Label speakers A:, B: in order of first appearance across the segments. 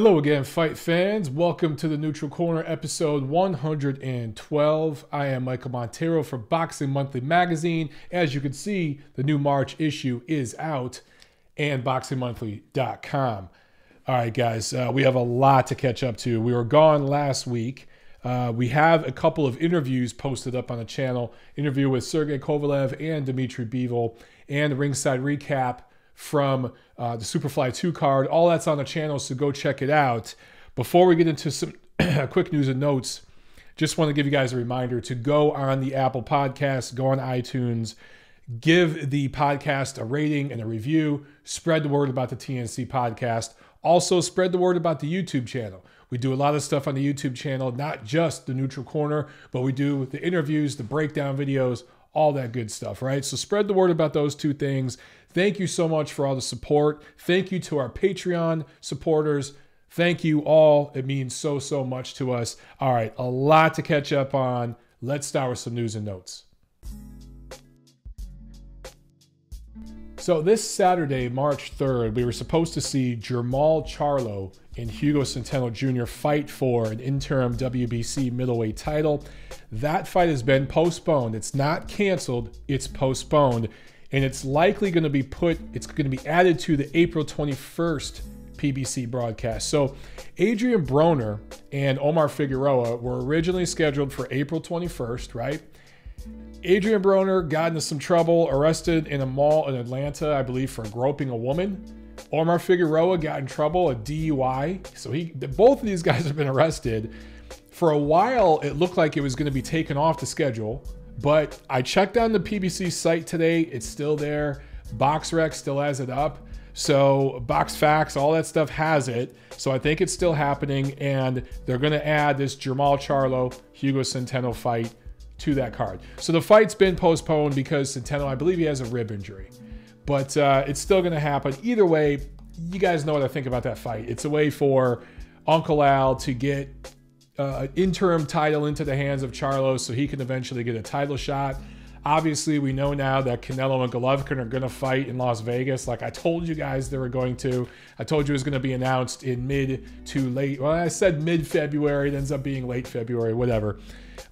A: Hello again, fight fans. Welcome to the Neutral Corner, episode 112. I am Michael Montero for Boxing Monthly Magazine. As you can see, the new March issue is out, and boxingmonthly.com. All right, guys, we have a lot to catch up to. We were gone last week. We have a couple of interviews posted up on the channel. Interview with Sergey Kovalev and Dmitry Bivol, and a ringside recap from the Superfly2 card. All that's on the channel, so go check it out. Before we get into some quick news and notes, just want to give you guys a reminder to go on the Apple Podcast, go on iTunes, give the podcast a rating and a review, spread the word about the TNC podcast. Also, spread the word about the YouTube channel. We do a lot of stuff on the YouTube channel, not just the Neutral Corner, but we do the interviews, the breakdown videos, all that good stuff, right? So spread the word about those two things. Thank you so much for all the support. Thank you to our Patreon supporters. Thank you all. It means so much to us. All right, a lot to catch up on. Let's start with some news and notes. So this Saturday, March 3rd, we were supposed to see Jermall Charlo and Hugo Centeno Jr. fight for an interim WBC middleweight title. That fight has been postponed. It's not canceled, it's postponed. And it's likely going to be added to the April 21st PBC broadcast. So Adrian Broner and Omar Figueroa were originally scheduled for April 21st, right? Adrian Broner got into some trouble, arrested in a mall in Atlanta, I believe, for groping a woman. Omar Figueroa got in trouble, a DUI. So both of these guys have been arrested. For a while, it looked like it was going to be taken off the schedule. But I checked on the PBC site today. It's still there. BoxRec still has it up. So BoxFacts, all that stuff has it. So I think it's still happening. And they're going to add this Jermall Charlo, Hugo Centeno fight to that card. So the fight's been postponed because Centeno, I believe he has a rib injury. But it's still going to happen. Either way, you guys know what I think about that fight. It's a way for Uncle Al to get interim title into the hands of Charlo so he can eventually get a title shot. Obviously, we know now that Canelo and Golovkin are going to fight in Las Vegas like I told you guys they were going to. I told you it was going to be announced in mid to late. Well, I said mid-February. It ends up being late February, whatever.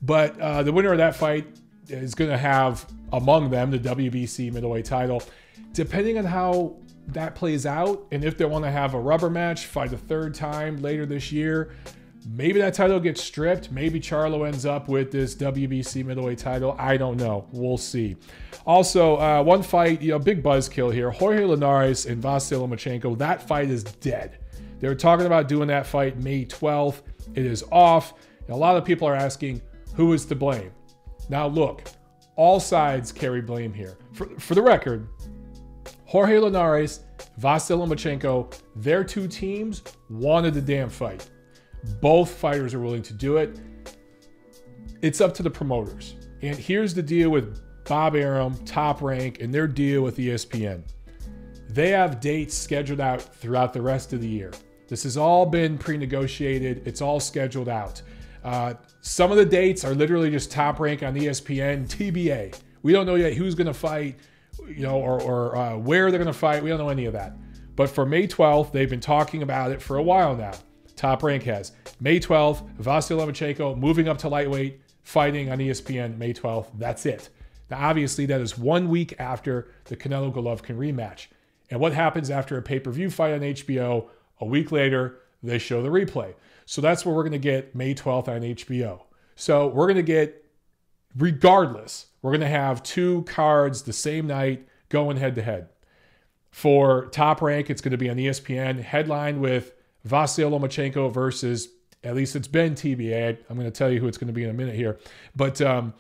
A: But the winner of that fight is going to have, among them, the WBC middleweight title. Depending on how that plays out, and if they want to have a rubber match, fight a third time later this year, maybe that title gets stripped. Maybe Charlo ends up with this WBC middleweight title. I don't know. We'll see. Also, one fight, big buzzkill here. Jorge Linares and Vasil-Lomachenko. That fight is dead. They were talking about doing that fight May 12th. It is off. And a lot of people are asking, who is to blame? Now, look, all sides carry blame here. For the record, Jorge Linares, Vasil-Lomachenko, their two teams wanted the damn fight. Both fighters are willing to do it. It's up to the promoters. And here's the deal with Bob Arum, Top Rank, and their deal with ESPN. They have dates scheduled out throughout the rest of the year. This has all been pre-negotiated. It's all scheduled out. Some of the dates are literally just Top Rank on ESPN, TBA. We don't know yet who's going to fight, or where they're going to fight. We don't know any of that. But for May 12th, they've been talking about it for a while now. Top Rank has. May 12th, Vasil-Lomachenko moving up to lightweight, fighting on ESPN May 12th. That's it. Now, obviously, that is 1 week after the Canelo-Golovkin rematch. And what happens after a pay-per-view fight on HBO? A week later, they show the replay. So that's where we're going to get May 12th on HBO. So we're going to get, regardless, we're going to have two cards the same night going head-to-head. For Top Rank, it's going to be on ESPN, headlined with Vasil-Lomachenko versus, at least it's been TBA. I'm going to tell you who it's going to be in a minute here. But on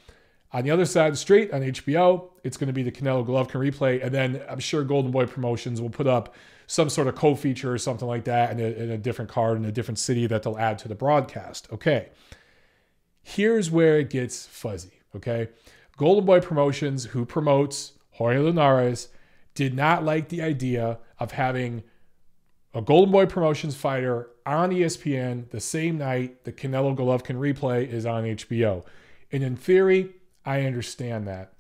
A: the other side of the street, on HBO, it's going to be the Canelo-Golovkin replay. And then I'm sure Golden Boy Promotions will put up some sort of co-feature or something like that in a different card in a different city that they'll add to the broadcast. Okay. Here's where it gets fuzzy, okay? Golden Boy Promotions, who promotes Jorge Linares, did not like the idea of having a Golden Boy Promotions fighter on ESPN the same night the Canelo-Golovkin replay is on HBO. And in theory, I understand that.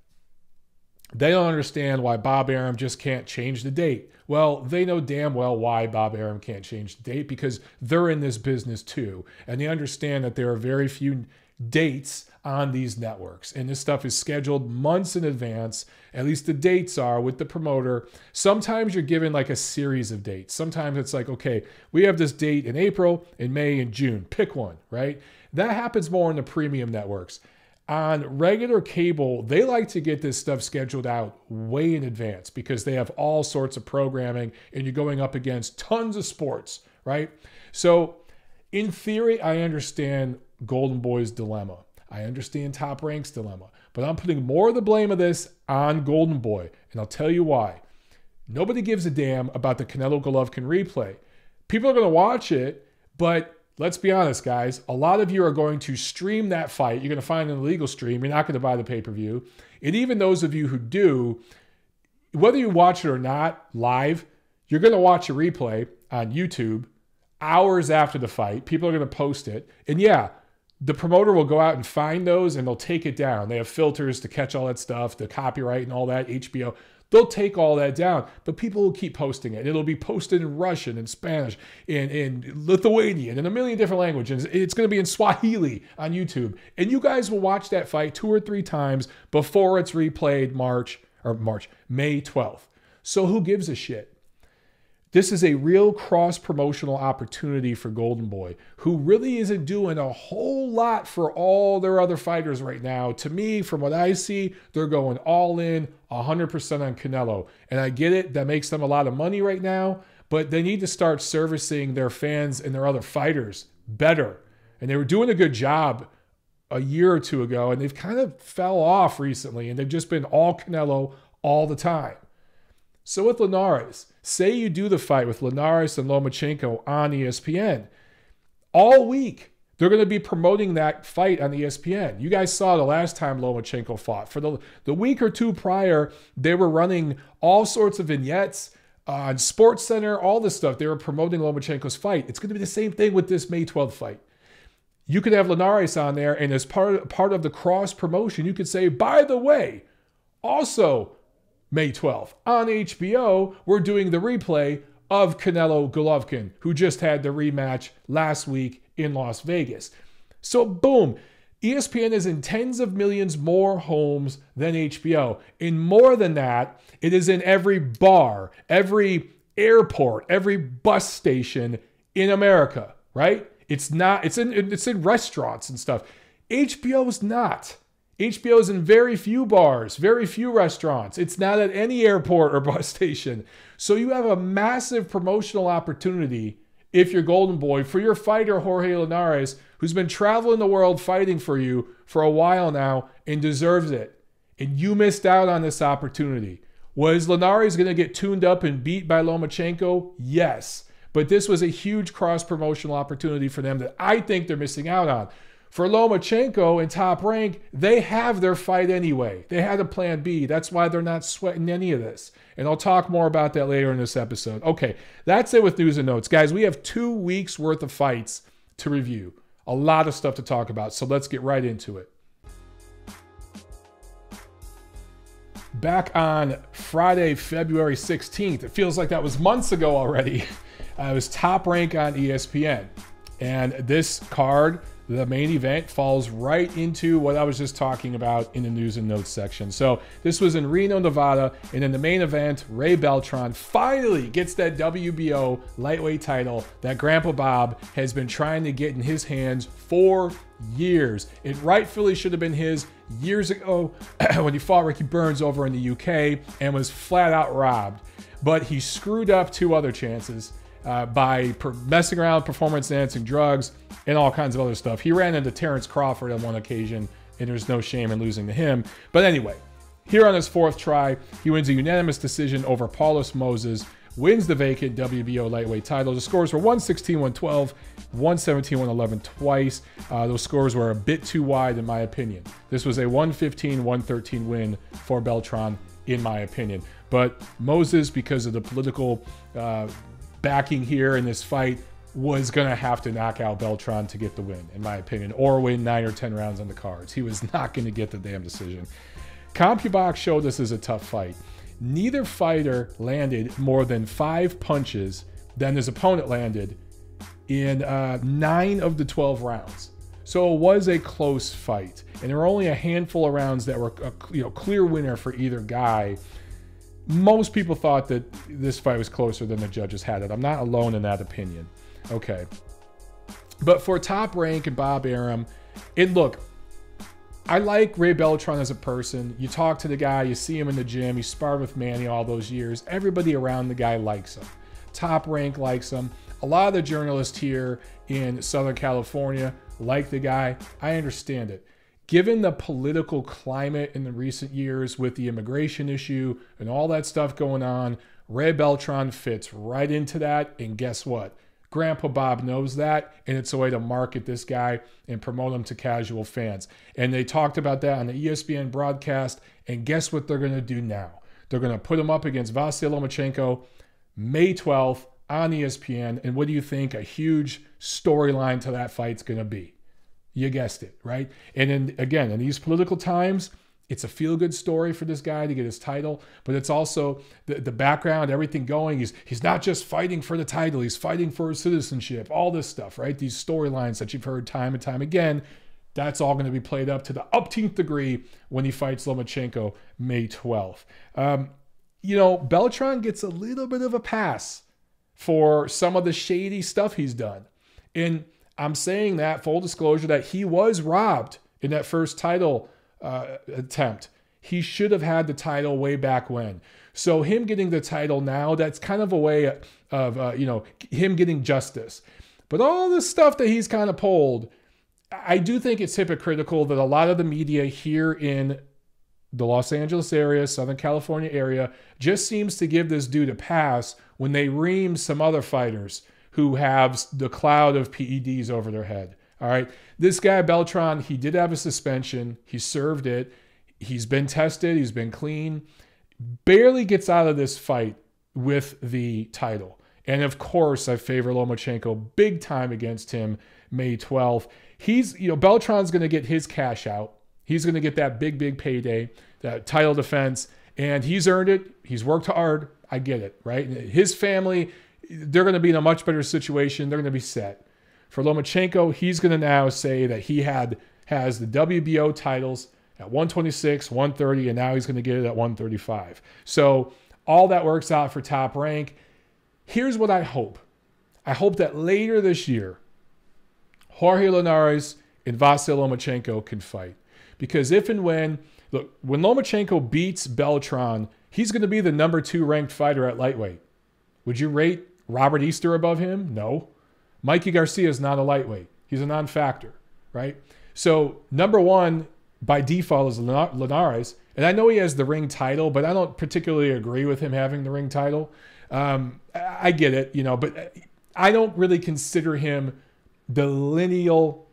A: They don't understand why Bob Arum just can't change the date. Well, they know damn well why Bob Arum can't change the date, because they're in this business too. And they understand that there are very few dates on these networks. And this stuff is scheduled months in advance. At least the dates are with the promoter. Sometimes you're given like a series of dates. Sometimes it's like, okay, we have this date in April, in May, and June. Pick one, right? That happens more in the premium networks. On regular cable, they like to get this stuff scheduled out way in advance because they have all sorts of programming and you're going up against tons of sports, right? So in theory, I understand Golden Boy's dilemma. I understand Top Rank's dilemma, but I'm putting more of the blame of this on Golden Boy, and I'll tell you why. Nobody gives a damn about the Canelo Golovkin replay. People are going to watch it, but let's be honest, guys. A lot of you are going to stream that fight. You're going to find an illegal stream. You're not going to buy the pay-per-view. And even those of you who do, whether you watch it or not live, you're going to watch a replay on YouTube hours after the fight. People are going to post it. And yeah, the promoter will go out and find those and they'll take it down. They have filters to catch all that stuff, the copyright and all that, HBO. They'll take all that down, but people will keep posting it. It'll be posted in Russian and Spanish in Lithuanian in a million different languages. It's going to be in Swahili on YouTube. And you guys will watch that fight 2 or 3 times before it's replayed May 12th. So who gives a shit? This is a real cross-promotional opportunity for Golden Boy, who really isn't doing a whole lot for all their other fighters right now. To me, from what I see, they're going all in 100% on Canelo. And I get it, that makes them a lot of money right now, but they need to start servicing their fans and their other fighters better. And they were doing a good job a year or 2 ago, and they've kind of fell off recently, and they've just been all Canelo all the time. So with Linares, say you do the fight with Linares and Lomachenko on ESPN. All week, they're going to be promoting that fight on ESPN. You guys saw the last time Lomachenko fought. For the week or 2 prior, they were running all sorts of vignettes on SportsCenter, all this stuff. They were promoting Lomachenko's fight. It's going to be the same thing with this May 12th fight. You could have Linares on there, and as part of the cross-promotion, you could say, by the way, also May 12th. On HBO, we're doing the replay of Canelo Golovkin, who just had the rematch last week in Las Vegas. So boom, ESPN is in tens of millions more homes than HBO. And more than that, it is in every bar, every airport, every bus station in America, right? It's in restaurants and stuff. HBO is not. HBO is in very few bars, very few restaurants. It's not at any airport or bus station. So you have a massive promotional opportunity if you're Golden Boy for your fighter Jorge Linares, who's been traveling the world fighting for you for a while now and deserves it. And you missed out on this opportunity. Was Linares going to get tuned up and beat by Lomachenko? Yes. But this was a huge cross-promotional opportunity for them that I think they're missing out on. For Lomachenko and Top Rank, they have their fight anyway. They had a plan B. That's why they're not sweating any of this. And I'll talk more about that later in this episode. Okay, that's it with news and notes. Guys, we have 2 weeks worth of fights to review. A lot of stuff to talk about, so let's get right into it. Back on Friday, February 16th, it feels like that was months ago already. It was Top Rank on ESPN. And this card, the main event, falls right into what I was just talking about in the news and notes section. So this was in Reno, Nevada, and in the main event, Ray Beltran finally gets that WBO lightweight title that Grandpa Bob has been trying to get in his hands for years. It rightfully should have been his years ago when he fought Ricky Burns over in the UK and was flat out robbed. But he screwed up 2 other chances by messing around, performance enhancing drugs, and all kinds of other stuff. He ran into Terrence Crawford on one occasion, and there's no shame in losing to him. But anyway, here on his 4th try, he wins a unanimous decision over Paulos Moses, wins the vacant WBO lightweight title. The scores were 116-112, 117-111 twice. Those scores were a bit too wide in my opinion. This was a 115-113 win for Beltran in my opinion. But Moses, because of the political backing here in this fight, was going to have to knock out Beltran to get the win, in my opinion, or win 9 or 10 rounds on the cards. He was not going to get the damn decision. CompuBox showed this as a tough fight. Neither fighter landed more than 5 punches than his opponent landed in 9 of the 12 rounds. So it was a close fight, and there were only a handful of rounds that were a clear winner for either guy. Most people thought that this fight was closer than the judges had it. I'm not alone in that opinion. Okay. But for Top Rank and Bob Arum, look, I like Ray Beltran as a person. You talk to the guy, you see him in the gym, he sparred with Manny all those years. Everybody around the guy likes him. Top Rank likes him. A lot of the journalists here in Southern California like the guy. I understand it. Given the political climate in the recent years with the immigration issue and all that stuff going on, Ray Beltran fits right into that. And guess what? Grandpa Bob knows that, and it's a way to market this guy and promote him to casual fans. And they talked about that on the ESPN broadcast, and guess what they're going to do now? They're going to put him up against Vasyl-Lomachenko May 12th on ESPN, and what do you think a huge storyline to that fight's going to be? You guessed it, right? And then again, in these political times, it's a feel-good story for this guy to get his title, but it's also the background, everything going. He's not just fighting for the title, he's fighting for his citizenship, all this stuff, right? These storylines that you've heard time and time again, that's all going to be played up to the upteenth degree when he fights Lomachenko May 12th. Beltran gets a little bit of a pass for some of the shady stuff he's done. And I'm saying that, full disclosure, that he was robbed in that first title attempt. He should have had the title way back when. So him getting the title now, that's kind of a way of, him getting justice. But all this stuff that he's kind of pulled, I do think it's hypocritical that a lot of the media here in the Los Angeles area, Southern California area, just seems to give this dude a pass when they ream some other fighters who have the cloud of PEDs over their head. All right. This guy, Beltran, he did have a suspension. He served it. He's been tested. He's been clean. Barely gets out of this fight with the title. And of course, I favor Lomachenko big time against him May 12th. Beltran's going to get his cash out. He's going to get that big, big payday, that title defense. And he's earned it. He's worked hard. I get it, right? His family, they're going to be in a much better situation. They're going to be set. For Lomachenko, he's going to now say that he has the WBO titles at 126, 130, and now he's going to get it at 135. So all that works out for Top Rank. Here's what I hope. I hope that later this year, Jorge Linares and Vasyl-Lomachenko can fight. Because if and when Lomachenko beats Beltran, he's going to be the number 2 ranked fighter at lightweight. Would you rate Robert Easter above him? No. Mikey Garcia is not a lightweight. He's a non-factor, right? So number 1 by default is Linares. And I know he has the ring title, but I don't particularly agree with him having the ring title. I get it, but I don't really consider him the lineal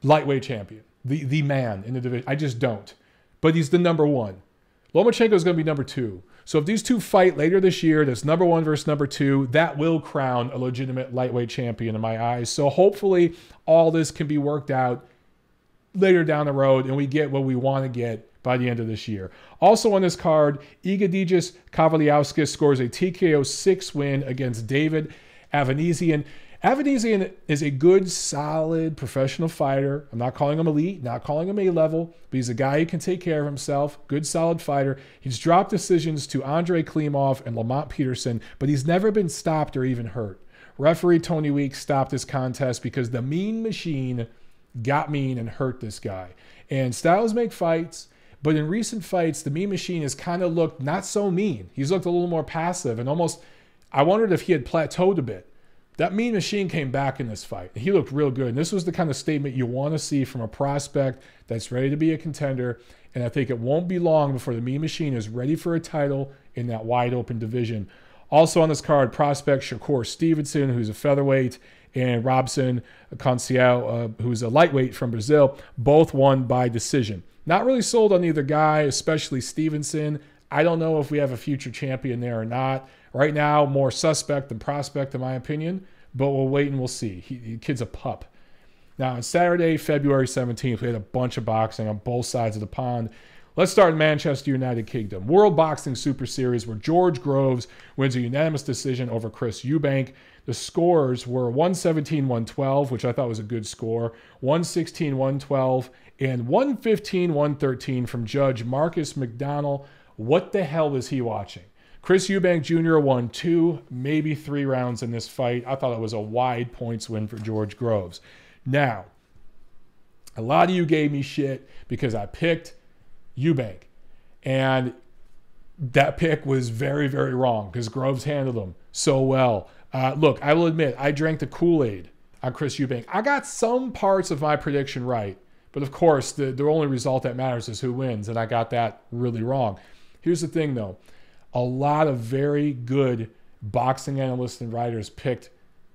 A: lightweight champion, the man in the division. I just don't. But he's the number 1. Lomachenko is going to be number 2. So if these two fight later this year, that's number 1 versus number 2, that will crown a legitimate lightweight champion in my eyes. So hopefully all this can be worked out later down the road and we get what we want to get by the end of this year. Also on this card, Egidijus Kavaliauskas scores a TKO 6 win against David Avanesian. Avanesian is a good, solid, professional fighter. I'm not calling him elite, not calling him A-level, but he's a guy who can take care of himself. Good, solid fighter. He's dropped decisions to Andrei Klimov and Lamont Peterson, but he's never been stopped or even hurt. Referee Tony Weeks stopped this contest because the Mean Machine got mean and hurt this guy. And styles make fights, but in recent fights, the Mean Machine has kind of looked not so mean. He's looked a little more passive and almost, I wondered if he had plateaued a bit. That Mean Machine came back in this fight. He looked real good. And this was the kind of statement you want to see from a prospect that's ready to be a contender. And I think it won't be long before the Mean Machine is ready for a title in that wide open division. Also on this card, prospect Shakur Stevenson, who's a featherweight, and Robson Conciel, who's a lightweight from Brazil, both won by decision. Not really sold on either guy, especially Stevenson. I don't know if we have a future champion there or not. Right now, more suspect than prospect, in my opinion, but we'll wait and we'll see. The kid's a pup. Now, on Saturday, February 17th, we had a bunch of boxing on both sides of the pond. Let's start in Manchester, United Kingdom. World Boxing Super Series, where George Groves wins a unanimous decision over Chris Eubank. The scores were 117-112, which I thought was a good score, 116-112, and 115-113 from Judge Marcus McDonnell. What the hell was he watching? Chris Eubank Jr. won 2, maybe 3 rounds in this fight. I thought it was a wide points win for George Groves. Now, a lot of you gave me shit because I picked Eubank. And that pick was very, very wrong because Groves handled him so well. Look, I will admit, I drank the Kool-Aid on Chris Eubank. I got some parts of my prediction right. But of course, the only result that matters is who wins. And I got that really wrong. Here's the thing, though. A lot of very good boxing analysts and writers picked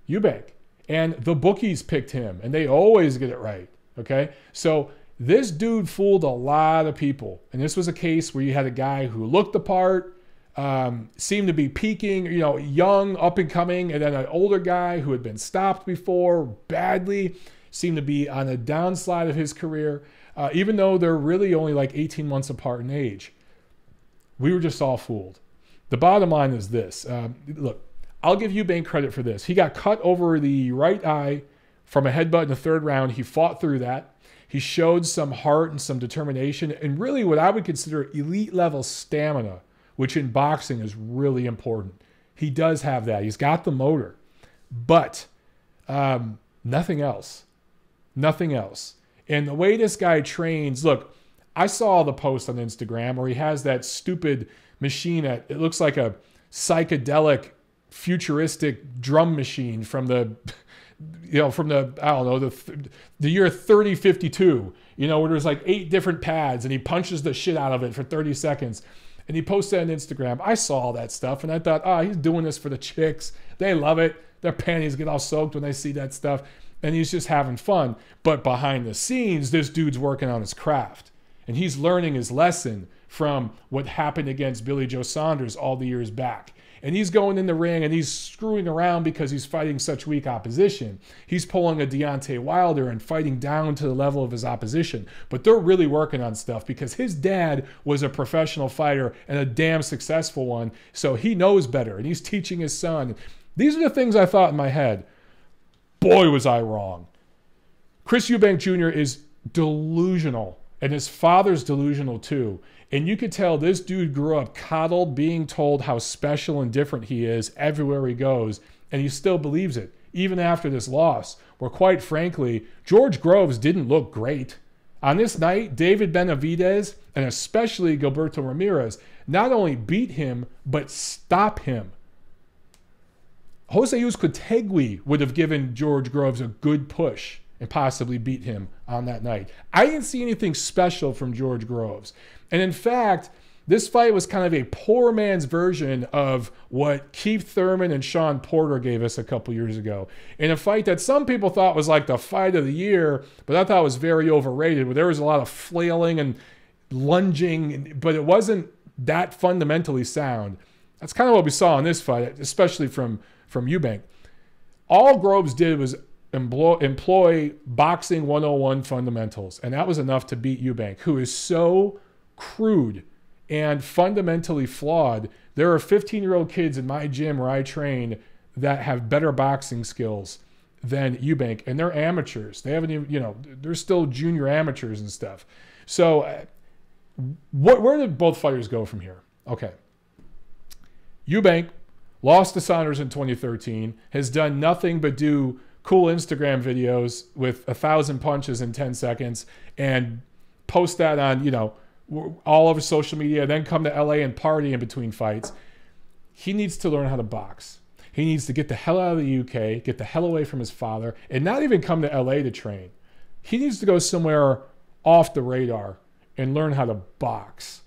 A: Eubank. And the bookies picked him. And they always get it right. Okay? So this dude fooled a lot of people. And this was a case where you had a guy who looked the part, seemed to be peaking, young, up and coming, and then an older guy who had been stopped before badly, seemed to be on a downslide of his career, even though they're really only like 18 months apart in age. We were just all fooled. The bottom line is this. Look, I'll give Eubank credit for this. He got cut over the right eye from a headbutt in the 3rd round. He fought through that. He showed some heart and some determination and really what I would consider elite level stamina, which in boxing is really important. He does have that. He's got the motor, but nothing else. Nothing else. And the way this guy trains, look, I saw the post on Instagram where he has that stupid machine that it looks like a psychedelic futuristic drum machine from the I don't know, the year 3052, where there's like 8 different pads and he punches the shit out of it for 30 seconds. And he posted on Instagram. I saw all that stuff and I thought, he's doing this for the chicks. They love it. Their panties get all soaked when they see that stuff. And he's just having fun. But behind the scenes, this dude's working on his craft. And he's learning his lesson from what happened against Billy Joe Saunders all the years back. And he's going in the ring and he's screwing around because he's fighting such weak opposition. He's pulling a Deontay Wilder and fighting down to the level of his opposition. But they're really working on stuff because his dad was a professional fighter and a damn successful one. So he knows better and he's teaching his son. These are the things I thought in my head. Boy, was I wrong. Chris Eubank Jr. is delusional and his father's delusional too. And you could tell this dude grew up coddled, being told how special and different he is everywhere he goes, and he still believes it, even after this loss, where quite frankly, George Groves didn't look great. On this night, David Benavidez, and especially Gilberto Ramirez, not only beat him, but stop him. Jose Uzcategui would have given George Groves a good push and possibly beat him on that night. I didn't see anything special from George Groves. And in fact, this fight was kind of a poor man's version of what Keith Thurman and Sean Porter gave us a couple years ago. In a fight that some people thought was like the fight of the year, but I thought was very overrated, where there was a lot of flailing and lunging, but it wasn't that fundamentally sound. That's kind of what we saw in this fight, especially from Eubank. All Groves did was employ boxing 101 fundamentals, and that was enough to beat Eubank, who is so crude and fundamentally flawed. There are 15-year-old kids in my gym where I train that have better boxing skills than Eubank, and they're amateurs. They haven't even, they're still junior amateurs and stuff. So where did both fighters go from here? Okay. Eubank lost to Saunders in 2013, has done nothing but do cool Instagram videos with 1,000 punches in 10 seconds and post that on, all over social media, then come to LA and party in between fights. He needs to learn how to box. He needs to get the hell out of the UK, get the hell away from his father, and not even come to LA to train. He needs to go somewhere off the radar and learn how to box.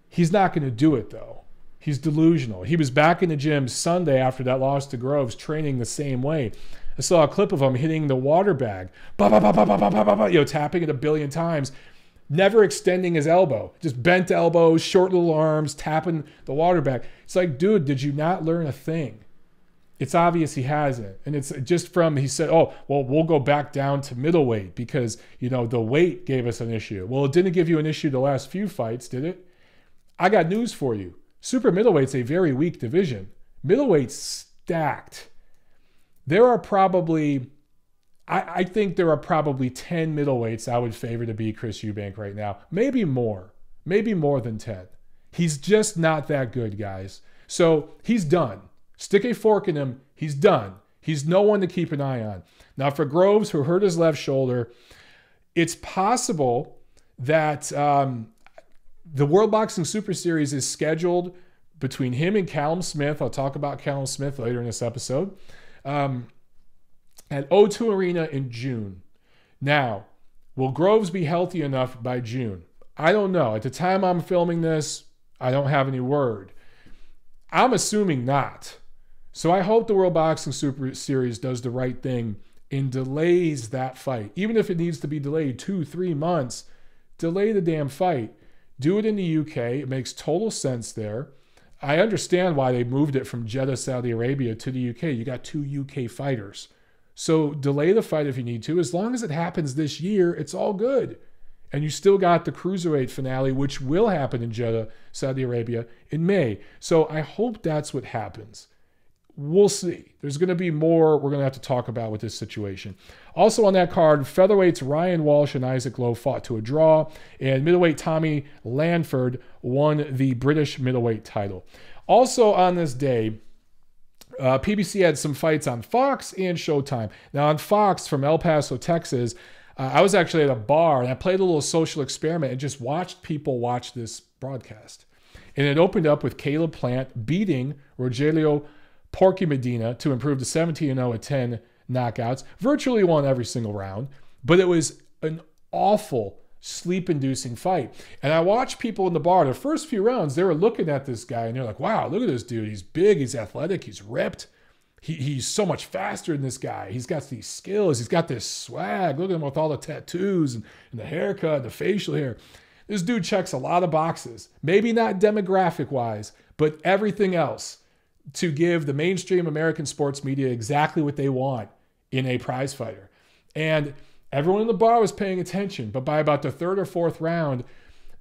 A: He's not going to do it, though. He's delusional. He was back in the gym Sunday after that loss to Groves, training the same way. I saw a clip of him hitting the water bag, tapping it a billion times, never extending his elbow, just bent elbows, short little arms, tapping the water bag. It's like, dude, did you not learn a thing? It's obvious he hasn't. And it's just from, he said, oh, well, we'll go back down to middleweight because, the weight gave us an issue. Well, it didn't give you an issue the last few fights, did it? I got news for you. Super middleweight's a very weak division. Middleweight's stacked. There are probably, I think there are probably 10 middleweights I would favor to beat Chris Eubank right now. Maybe more than 10. He's just not that good, guys. So he's done. Stick a fork in him. He's done. He's no one to keep an eye on. Now for Groves, who hurt his left shoulder, it's possible that the World Boxing Super Series is scheduled between him and Calum Smith. I'll talk about Calum Smith later in this episode. At O2 Arena in June. Now, will Groves be healthy enough by June? I don't know. At the time I'm filming this, I don't have any word. I'm assuming not. So I hope the World Boxing Super Series does the right thing and delays that fight. Even if it needs to be delayed 2-3 months, delay the damn fight. Do it in the UK. It makes total sense there. I understand why they moved it from Jeddah, Saudi Arabia to the UK. You got 2 UK fighters. So delay the fight if you need to. As long as it happens this year, it's all good. And you still got the Cruiserweight finale, which will happen in Jeddah, Saudi Arabia, in May. So I hope that's what happens. We'll see. There's going to be more we're going to have to talk about with this situation. Also on that card, featherweights Ryan Walsh and Isaac Lowe fought to a draw, and middleweight Tommy Lanford won the British middleweight title. Also on this day, PBC had some fights on Fox and Showtime. Now on Fox from El Paso, Texas, I was actually at a bar and I played a little social experiment and just watched people watch this broadcast. And it opened up with Caleb Plant beating Rogelio Porky Medina to improve to 17-0 at 10 knockouts. Virtually won every single round, but it was an awful sleep-inducing fight. And I watched people in the bar, the first few rounds, they were looking at this guy and they're like, wow, look at this dude. He's big, he's athletic, he's ripped. He's so much faster than this guy. He's got these skills. He's got this swag. Look at him with all the tattoos and the haircut, and the facial hair. This dude checks a lot of boxes. Maybe not demographic-wise, but everything else to give the mainstream American sports media exactly what they want in a prize fighter. And everyone in the bar was paying attention. But by about the third or fourth round,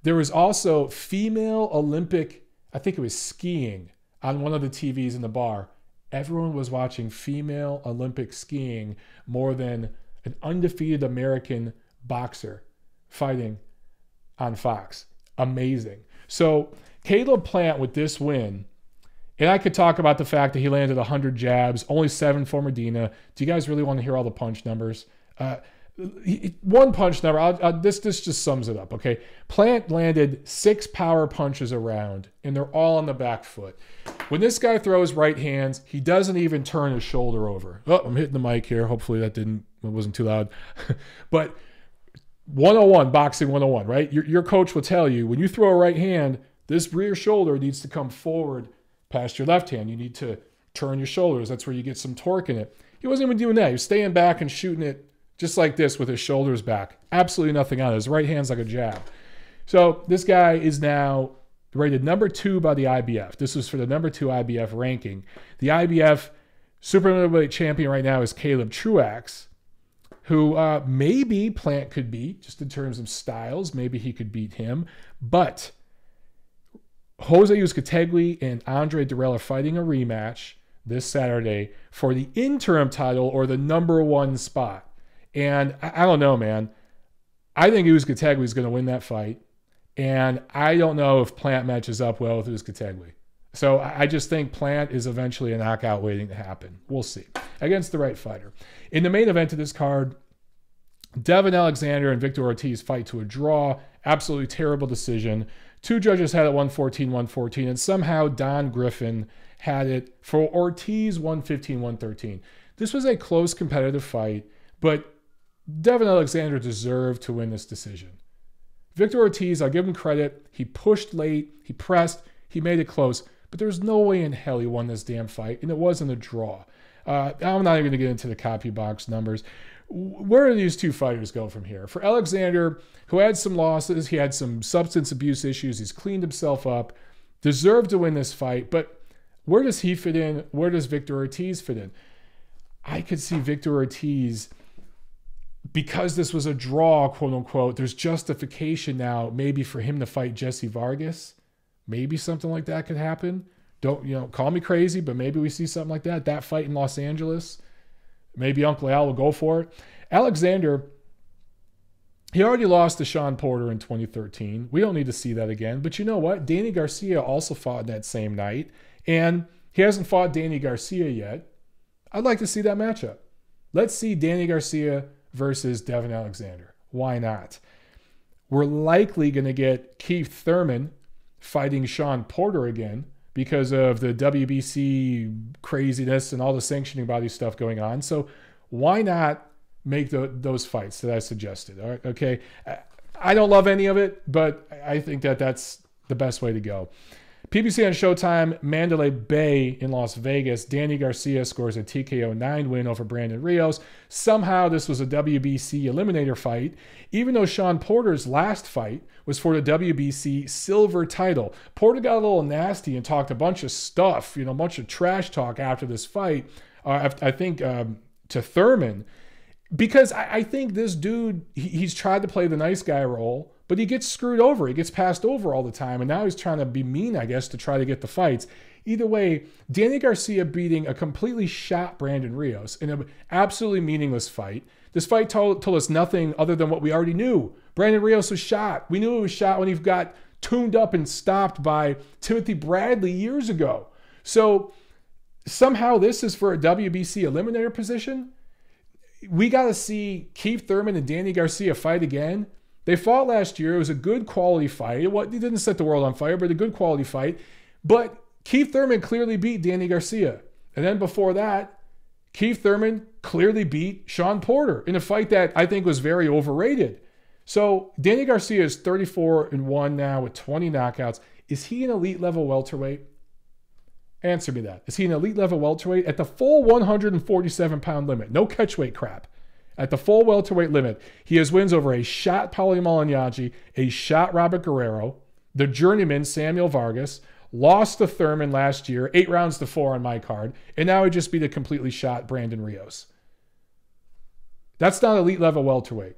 A: there was also female Olympic, I think it was skiing, on one of the TVs in the bar. Everyone was watching female Olympic skiing more than an undefeated American boxer fighting on Fox. Amazing. So Caleb Plant with this win, and I could talk about the fact that he landed 100 jabs, only 7 for Medina. Do you guys really want to hear all the punch numbers? One punch number, this just sums it up, okay? Plant landed 6 power punches a round, and they're all on the back foot. When this guy throws right hands, he doesn't even turn his shoulder over. Oh, I'm hitting the mic here. Hopefully it wasn't too loud. But 101, boxing 101, right? Your coach will tell you, when you throw a right hand, this rear shoulder needs to come forward past your left hand. You need to turn your shoulders. That's where you get some torque in it. He wasn't even doing that. He was staying back and shooting it just like this with his shoulders back. Absolutely nothing on it. His right hand's like a jab. So this guy is now rated number 2 by the IBF. This was for the number 2 IBF ranking. The IBF super middleweight champion right now is Caleb Truax, who maybe Plant could beat, just in terms of styles. Maybe he could beat him. But Jose Uzcategui and Andre Durrell are fighting a rematch this Saturday for the interim title or the number 1 spot. And I don't know, man. I think Uzcategui is going to win that fight. And I don't know if Plant matches up well with Uzcategui. So I just think Plant is eventually a knockout waiting to happen. We'll see. Against the right fighter. In the main event of this card, Devin Alexander and Victor Ortiz fight to a draw. Absolutely terrible decision. 2 judges had it 114-114. And somehow Don Griffin had it for Ortiz 115-113. This was a close competitive fight. But Devin Alexander deserved to win this decision. Victor Ortiz, I'll give him credit. He pushed late. He pressed. He made it close. But there's no way in hell he won this damn fight. And it wasn't a draw. I'm not even going to get into the copy box numbers. Where do these 2 fighters go from here? For Alexander, who had some losses, he had some substance abuse issues. He's cleaned himself up. Deserved to win this fight. But Where does he fit in? Where does Victor Ortiz fit in? I could see Victor Ortiz, because this was a draw, quote unquote, there's justification now maybe for him to fight Jesse Vargas. Maybe something like that could happen. Don't, call me crazy, but maybe we see something like that. That fight in Los Angeles. Maybe Uncle Al will go for it. Alexander, he already lost to Sean Porter in 2013. We don't need to see that again. But you know what? Danny Garcia also fought that same night. And he hasn't fought Danny Garcia yet. I'd like to see that matchup. Let's see Danny Garcia versus Devin Alexander. Why not? We're likely going to get Keith Thurman fighting Sean Porter again because of the WBC craziness and all the sanctioning body stuff going on. So why not make those fights that I suggested? All right, okay. I don't love any of it, but I think that that's the best way to go. PBC on Showtime, Mandalay Bay in Las Vegas. Danny Garcia scores a TKO 9 win over Brandon Rios. Somehow this was a WBC eliminator fight, even though Sean Porter's last fight was for the WBC silver title. Porter got a little nasty and talked a bunch of stuff, a bunch of trash talk after this fight, I think to Thurman, because I think this dude, he's tried to play the nice guy role, but he gets screwed over. He gets passed over all the time. And now he's trying to be mean, I guess, to try to get the fights. Either way, Danny Garcia beating a completely shot Brandon Rios in an absolutely meaningless fight. This fight told us nothing other than what we already knew. Brandon Rios was shot. We knew he was shot when he got tuned up and stopped by Timothy Bradley years ago. So somehow this is for a WBC eliminator position. We got to see Keith Thurman and Danny Garcia fight again. They fought last year. It was a good quality fight. It didn't set the world on fire, but a good quality fight. But Keith Thurman clearly beat Danny Garcia. And then before that, Keith Thurman clearly beat Sean Porter in a fight that I think was very overrated. So Danny Garcia is 34-1 now with 20 knockouts. Is he an elite level welterweight? Answer me that. Is he an elite level welterweight at the full 147-pound limit? No catchweight crap. At the full welterweight limit, he has wins over a shot Paulie Malignaggi, a shot Robert Guerrero, the journeyman Samuel Vargas, lost to Thurman last year, 8 rounds to 4 on my card, and now he just beat a completely shot Brandon Rios. That's not elite level welterweight.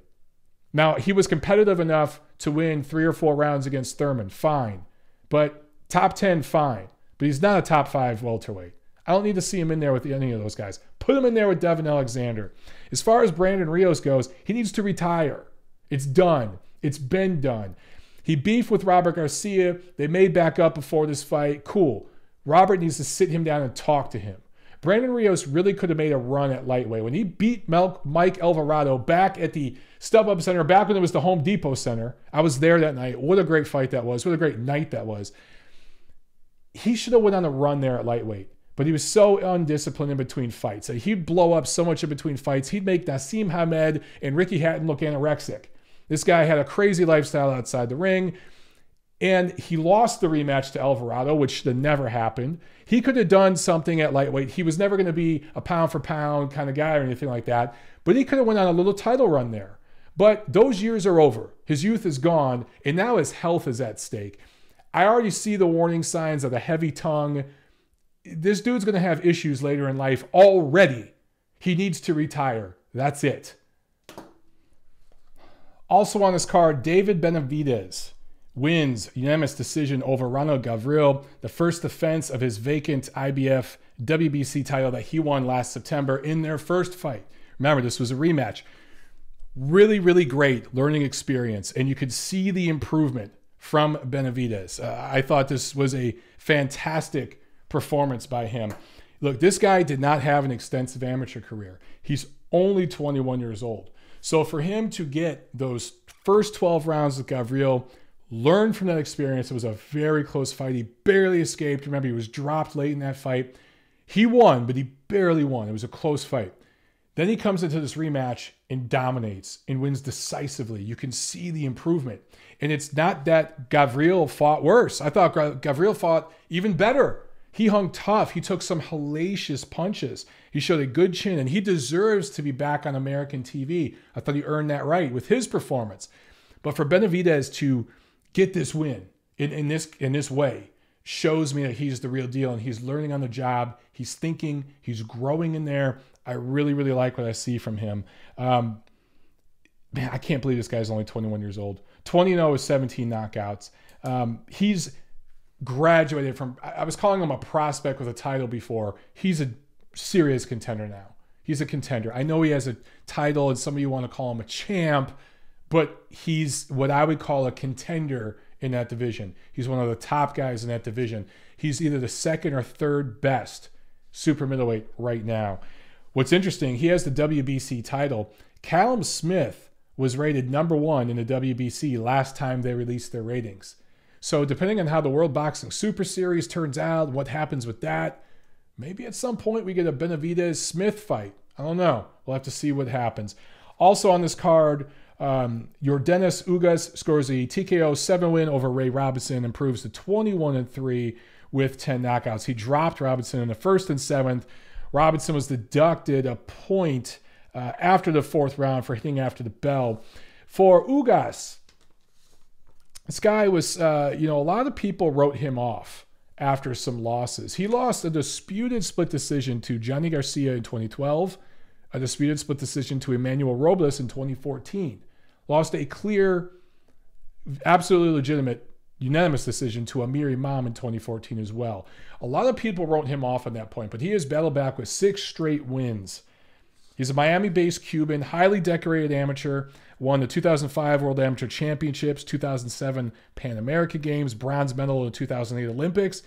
A: Now, he was competitive enough to win 3 or 4 rounds against Thurman, fine. But top 10, fine. But he's not a top 5 welterweight. I don't need to see him in there with any of those guys. Put him in there with Devin Alexander. As far as Brandon Rios goes, he needs to retire. It's done. It's been done. He beefed with Robert Garcia. They made back up before this fight. Cool. Robert needs to sit him down and talk to him. Brandon Rios really could have made a run at lightweight. When he beat Mike Alvarado back at the StubHub Center, back when it was the Home Depot Center, I was there that night. What a great fight that was. What a great night that was. He should have went on a run there at lightweight. But he was so undisciplined in between fights. He'd blow up so much in between fights. He'd make Nassim Hamed and Ricky Hatton look anorexic. This guy had a crazy lifestyle outside the ring. And he lost the rematch to Alvarado, which should have never happened. He could have done something at lightweight. He was never going to be a pound-for-pound kind of guy or anything like that. But he could have went on a little title run there. But those years are over. His youth is gone, and now his health is at stake. I already see the warning signs of a heavy tongue. This dude's going to have issues later in life already. He needs to retire. That's it. Also on this card, David Benavidez wins unanimous decision over Ronald Gavril, the first defense of his vacant IBF WBC title that he won last September in their first fight. Remember, this was a rematch. Really, really great learning experience, and you could see the improvement from Benavidez. I thought this was a fantastic performance by him. Look, this guy did not have an extensive amateur career. He's only 21 years old. So for him to get those first 12 rounds with Gavril, learn from that experience, it was a very close fight. He barely escaped. Remember, he was dropped late in that fight. He won, but he barely won. It was a close fight. Then he comes into this rematch and dominates and wins decisively. You can see the improvement. And it's not that Gavril fought worse. I thought Gavril fought even better. He hung tough. He took some hellacious punches. He showed a good chin, and he deserves to be back on American TV. I thought he earned that right with his performance. But for Benavidez to get this win in this way, shows me that he's the real deal and he's learning on the job. He's thinking, he's growing in there. I really, really like what I see from him. Man, I can't believe this guy's only 21 years old. 20-0 with 17 knockouts. He's graduated from, I was calling him a prospect with a title before. He's a serious contender now. He's a contender. I know he has a title and some of you want to call him a champ, but he's what I would call a contender in that division. He's one of the top guys in that division. He's either the second or third best super middleweight right now. What's interesting, he has the WBC title. Calum Smith was rated #1 in the WBC last time they released their ratings. So depending on how the World Boxing Super Series turns out, what happens with that, maybe at some point we get a Benavidez-Smith fight. I don't know. We'll have to see what happens. Also on this card, Yordenis Ugas scores a TKO 7 win over Ray Robinson, improves to 21-3 with 10 knockouts. He dropped Robinson in the first and seventh. Robinson was deducted a point after the fourth round for hitting after the bell. For Ugas, this guy was, a lot of people wrote him off after some losses. He lost a disputed split decision to Johnny Garcia in 2012, a disputed split decision to Emmanuel Robles in 2014. Lost a clear, absolutely legitimate, unanimous decision to Amir Imam in 2014 as well. A lot of people wrote him off at that point, but he has battled back with 6 straight wins. He's a Miami-based Cuban, highly decorated amateur, won the 2005 World Amateur Championships, 2007 Pan American Games, bronze medal in the 2008 Olympics.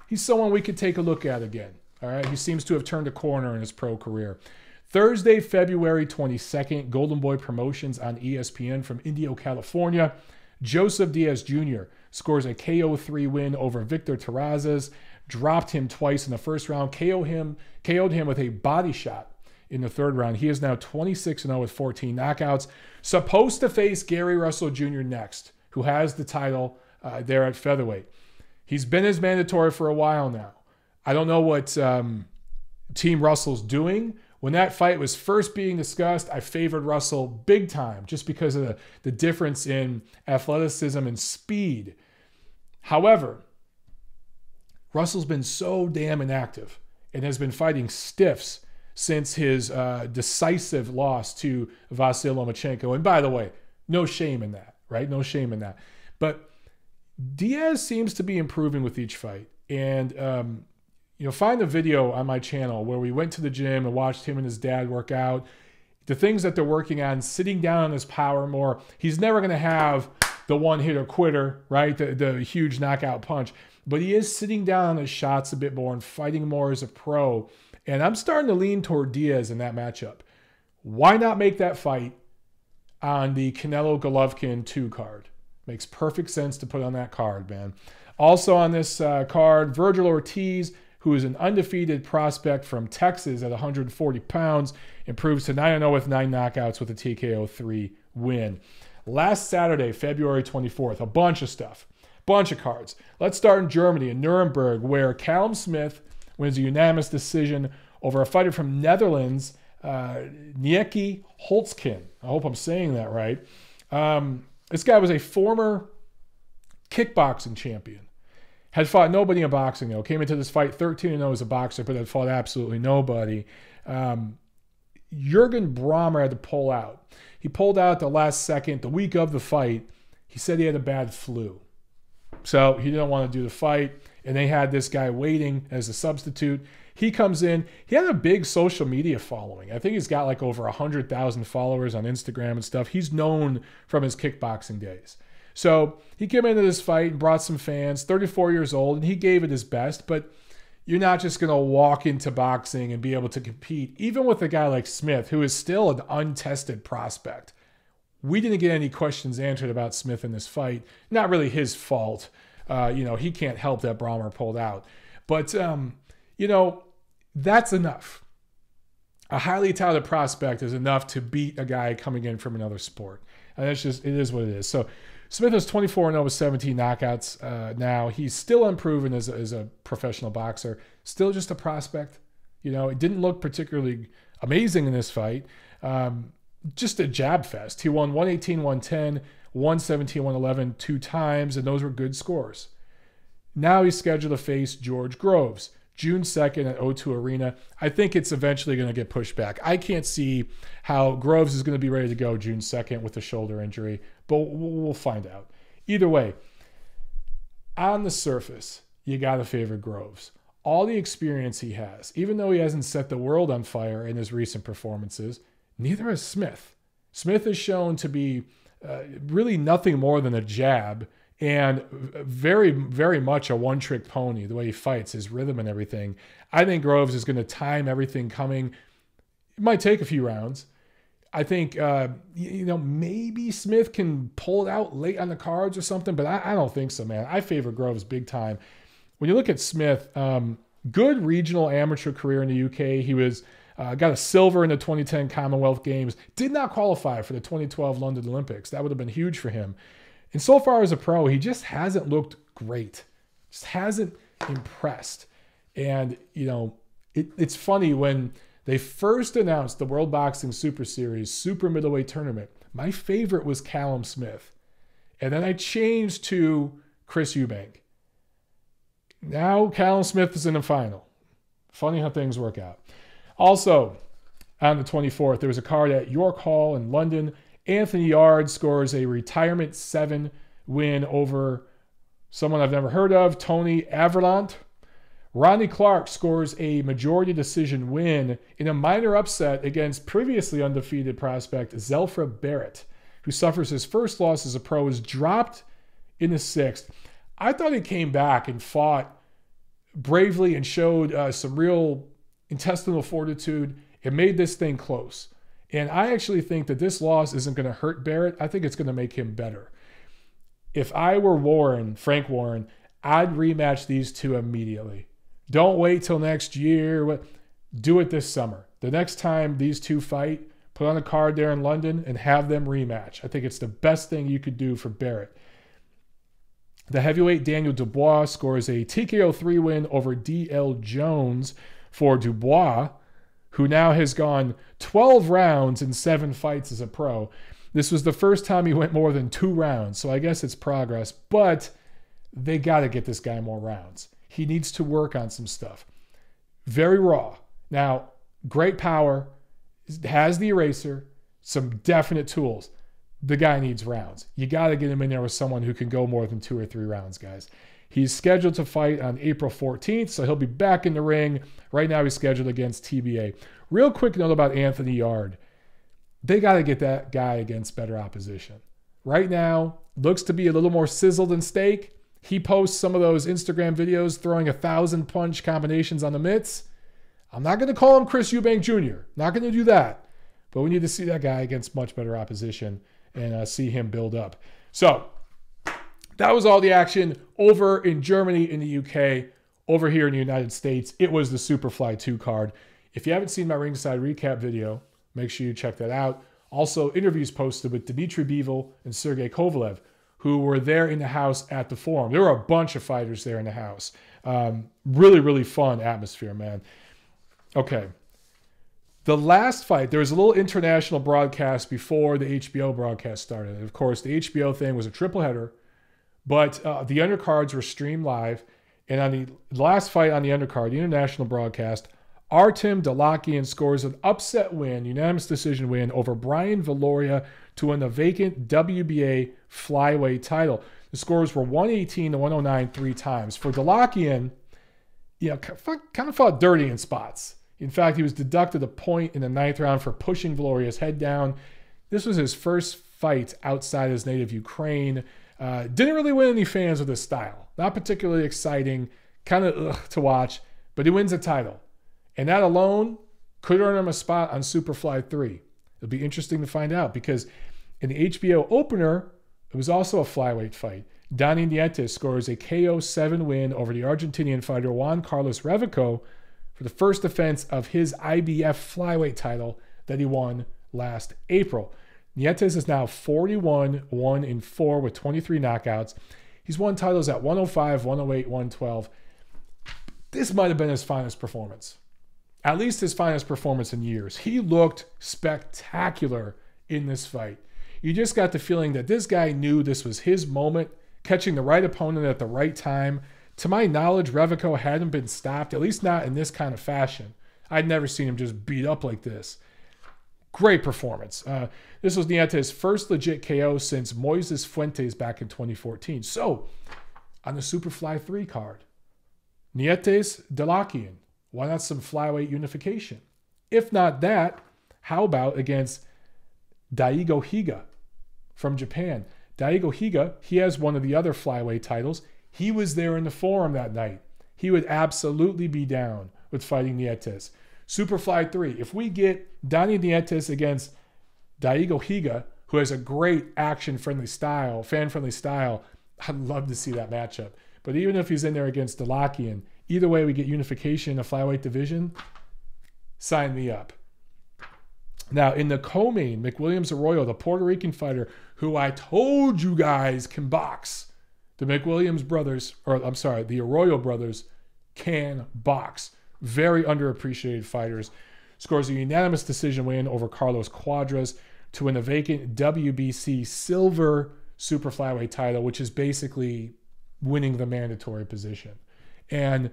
A: He's someone we could take a look at again. All right, he seems to have turned a corner in his pro career. Thursday, February 22nd, Golden Boy Promotions on ESPN from Indio, California. Joseph Diaz Jr. scores a KO3 win over Victor Terrazas, dropped him twice in the first round, KO'd him with a body shot in the third round. He is now 26-0 with 14 knockouts. Supposed to face Gary Russell Jr. next, who has the title there at featherweight. He's been as mandatory for a while now. I don't know what Team Russell's doing. When that fight was first being discussed, I favored Russell big time just because of the difference in athleticism and speed. However, Russell's been so damn inactive and has been fighting stiffs since his decisive loss to Vasyl-Lomachenko. And by the way, no shame in that, right? No shame in that. But Diaz seems to be improving with each fight. And, find a video on my channel where we went to the gym and watched him and his dad work out. The things that they're working on, sitting down on his power more. He's never going to have the one-hitter quitter, right? The huge knockout punch. But he is sitting down on his shots a bit more and fighting more as a pro. And I'm starting to lean toward Diaz in that matchup. Why not make that fight on the Canelo-Golovkin 2 card? Makes perfect sense to put on that card, man. Also on this card, Wilder-Ortiz, who is an undefeated prospect from Texas at 140 pounds, improves to 9-0 with 9 knockouts with a TKO 3 win. Last Saturday, February 24th, a bunch of stuff, bunch of cards. Let's start in Germany, in Nuremberg, where Calum Smith wins a unanimous decision over a fighter from Netherlands, Nieki Holtzkin. I hope I'm saying that right. This guy was a former kickboxing champion. Had fought nobody in boxing, though. Came into this fight 13-0 as a boxer, but had fought absolutely nobody. Jürgen Brähmer had to pull out. He pulled out at the last second, the week of the fight. He said he had a bad flu. So he didn't want to do the fight, and they had this guy waiting as a substitute. He comes in. He had a big social media following. I think he's got like over 100,000 followers on Instagram and stuff. He's known from his kickboxing days. So he came into this fight and brought some fans, 34 years old, and he gave it his best. But you're not just going to walk into boxing and be able to compete, even with a guy like Smith, who is still an untested prospect. We didn't get any questions answered about Smith in this fight. Not really his fault. He can't help that Brähmer pulled out. But, that's enough. A highly touted prospect is enough to beat a guy coming in from another sport. And it is what it is. So Smith is 24-0 with 17 knockouts now. He's still unproven as a professional boxer. Still just a prospect. It didn't look particularly amazing in this fight. Just a jab fest. He won 118-110, 117-111 2 times, and those were good scores. Now he's scheduled to face George Groves, June 2nd at O2 Arena. I think it's eventually going to get pushed back. I can't see how Groves is going to be ready to go June 2nd with a shoulder injury, but we'll find out. Either way, on the surface, you got to favor Groves. All the experience he has, even though he hasn't set the world on fire in his recent performances, neither has Smith. Smith is shown to be really nothing more than a jab and very, very much a one-trick pony, the way he fights, his rhythm and everything. I think Groves is going to time everything coming. It might take a few rounds. I think, maybe Smith can pull it out late on the cards or something, but I don't think so, man. I favor Groves big time. When you look at Smith, good regional amateur career in the UK. He was got a silver in the 2010 Commonwealth Games. Did not qualify for the 2012 London Olympics. That would have been huge for him. And so far as a pro, he just hasn't looked great. Just hasn't impressed. And, it's funny when they first announced the World Boxing Super Series Super Middleweight Tournament, my favorite was Calum Smith. And then I changed to Chris Eubank. Now Calum Smith is in the final. Funny how things work out. Also, on the 24th, there was a card at York Hall in London. Anthony Yarde scores a retirement 7 win over someone I've never heard of, Tony Averlant. Ronnie Clark scores a majority decision win in a minor upset against previously undefeated prospect Zelfra Barrett, who suffers his first loss as a pro, is dropped in the 6th. I thought he came back and fought bravely and showed some real intestinal fortitude. It made this thing close. And I actually think that this loss isn't going to hurt Barrett. I think it's going to make him better. If I were Frank Warren, I'd rematch these two immediately. Don't wait till next year. Do it this summer. The next time these two fight, put on a card there in London and have them rematch. I think it's the best thing you could do for Barrett. The heavyweight Daniel Dubois scores a TKO 3 win over D.L. Jones for Dubois, who now has gone 12 rounds in 7 fights as a pro. This was the first time he went more than 2 rounds, so I guess it's progress, but they got to get this guy more rounds. He needs to work on some stuff. Very raw. Now, great power, has the eraser, some definite tools. The guy needs rounds. You got to get him in there with someone who can go more than 2 or 3 rounds, guys. He's scheduled to fight on April 14th, so he'll be back in the ring. Right now he's scheduled against TBA. Real quick note about Anthony Yarde. They got to get that guy against better opposition. Right now, looks to be a little more sizzled than steak. He posts some of those Instagram videos throwing 1,000 punch combinations on the mitts. I'm not going to call him Chris Eubank Jr. Not going to do that. But we need to see that guy against much better opposition and see him build up. So, that was all the action over in Germany, in the UK, over here in the United States. It was the Superfly 2 card. If you haven't seen my ringside recap video, make sure you check that out. Also, interviews posted with Dmitry Bivol and Sergey Kovalev, who were there in the house at the forum. There were a bunch of fighters there in the house. Really, really fun atmosphere, man. Okay. The last fight, there was a little international broadcast before the HBO broadcast started. And of course, the HBO thing was a triple header. But the undercards were streamed live. And on the last fight on the undercard, the international broadcast, Artem Dalakian scores an upset win, unanimous decision win over Brian Viloria to win the vacant WBA flyweight title. The scores were 118 to 109 3 times. For Dalakian, kind of fought dirty in spots. In fact, he was deducted a point in the 9th round for pushing Viloria's head down. This was his first fight outside his native Ukraine. Didn't really win any fans with his style. Not particularly exciting, kind of to watch, but he wins a title. And that alone could earn him a spot on Superfly 3. It'll be interesting to find out because in the HBO opener, it was also a flyweight fight. Dani Nietes scores a KO 7 win over the Argentinian fighter Juan Carlos Revico for the first defense of his IBF flyweight title that he won last April. Nietes is now 41-1-4 with 23 knockouts. He's won titles at 105, 108, 112. This might have been his finest performance. At least his finest performance in years. He looked spectacular in this fight. You just got the feeling that this guy knew this was his moment, catching the right opponent at the right time. To my knowledge, Revico hadn't been stopped, at least not in this kind of fashion. I'd never seen him just beat up like this. Great performance. This was Nietes's first legit KO since Moises Fuentes back in 2014. So, on the Superfly 3 card, Nietes, Delakian. Why not some flyweight unification? If not that, how about against Daigo Higa from Japan? Daigo Higa, he has one of the other flyweight titles. He was there in the forum that night. He would absolutely be down with fighting Nietes. Superfly 3, if we get Donnie Nietes against Daigo Higa, who has a great action-friendly style, fan-friendly style, I'd love to see that matchup. But even if he's in there against Delakian, either way we get unification in the flyweight division, sign me up. Now, in the co-main, McWilliams Arroyo, the Puerto Rican fighter who I told you guys can box. The McWilliams brothers, or I'm sorry, the Arroyo brothers can box. Very underappreciated fighters. Scores a unanimous decision win over Carlos Cuadras to win a vacant WBC silver super flyweight title, which is basically winning the mandatory position. And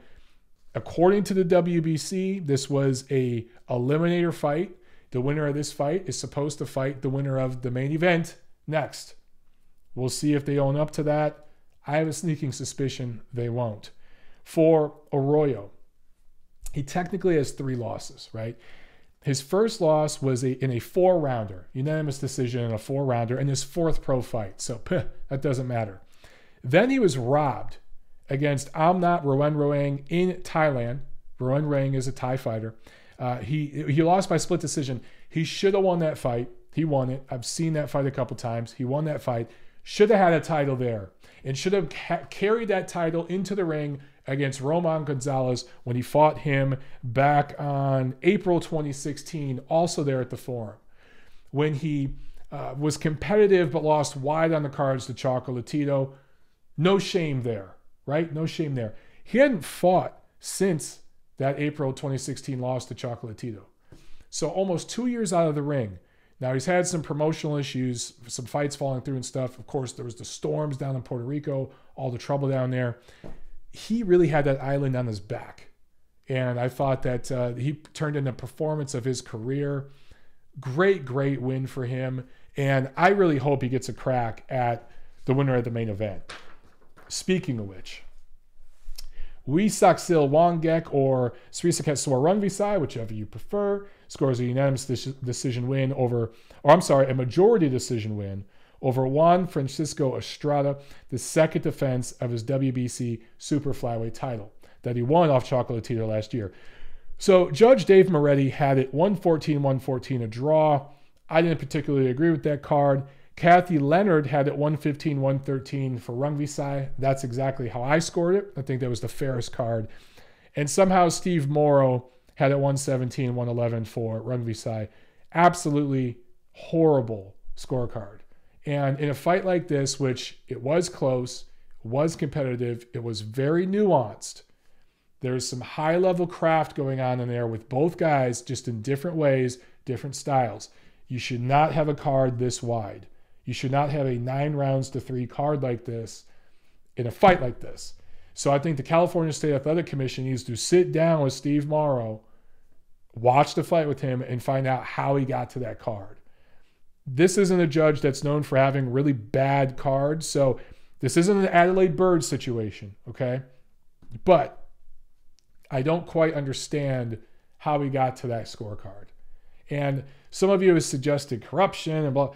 A: according to the WBC, this was a eliminator fight. The winner of this fight is supposed to fight the winner of the main event next. We'll see if they own up to that. I have a sneaking suspicion they won't. For Arroyo, he technically has 3 losses, right? His first loss was in a 4-rounder, unanimous decision in a 4-rounder, in his 4th pro fight. So that doesn't matter. Then he was robbed against Amnat Roeng in Thailand. Roeng is a Thai fighter. He lost by split decision. He should have won that fight. He won it. I've seen that fight a couple times. He won that fight. Should have had a title there and should have carried that title into the ring against Roman Gonzalez when he fought him back on April 2016, also there at the Forum. When he was competitive but lost wide on the cards to Chocolatito. No shame there, right? No shame there. He hadn't fought since that April 2016 loss to Chocolatito. So almost 2 years out of the ring. Now he's had some promotional issues, some fights falling through and stuff. Of course, there was the storms down in Puerto Rico, all the trouble down there. He really had that island on his back. And I thought that he turned in a performance of his career. Great, great win for him. And I really hope he gets a crack at the winner of the main event. Speaking of which, Wisaksil Wangek or Srisaket Suarungvisai, whichever you prefer, scores a unanimous decision win over, a majority decision win over Juan Francisco Estrada, the second defense of his WBC super flyweight title that he won off Chocolatito last year. So Judge Dave Moretti had it 114-114, a draw. I didn't particularly agree with that card. Kathy Leonard had it 115-113 for Rungvisai. That's exactly how I scored it. I think that was the fairest card. And somehow Steve Morrow had it 117-111 for Rungvisai. Absolutely horrible scorecard. And in a fight like this, which it was close, was competitive, it was very nuanced. There's some high-level craft going on in there with both guys, just in different ways, different styles. You should not have a card this wide. You should not have a 9 rounds to 3 card like this in a fight like this. So I think the California State Athletic Commission needs to sit down with Steve Morrow, watch the fight with him, and find out how he got to that card. This isn't a judge that's known for having really bad cards, so this isn't an Adelaide Bird situation, okay? But I don't quite understand how he got to that scorecard. And some of you have suggested corruption and blah.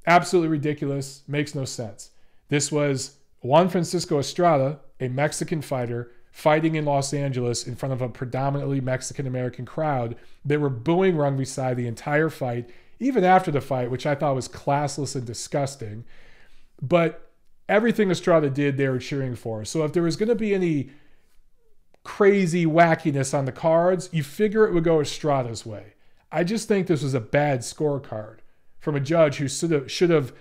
A: Absolutely ridiculous. Makes no sense. This was Juan Francisco Estrada, a Mexican fighter, fighting in Los Angeles in front of a predominantly Mexican-American crowd. They were booing Rungvisai the entire fight, even after the fight, which I thought was classless and disgusting. But everything Estrada did, they were cheering for. So if there was going to be any crazy wackiness on the cards, you figure it would go Estrada's way. I just think this was a bad scorecard from a judge who should have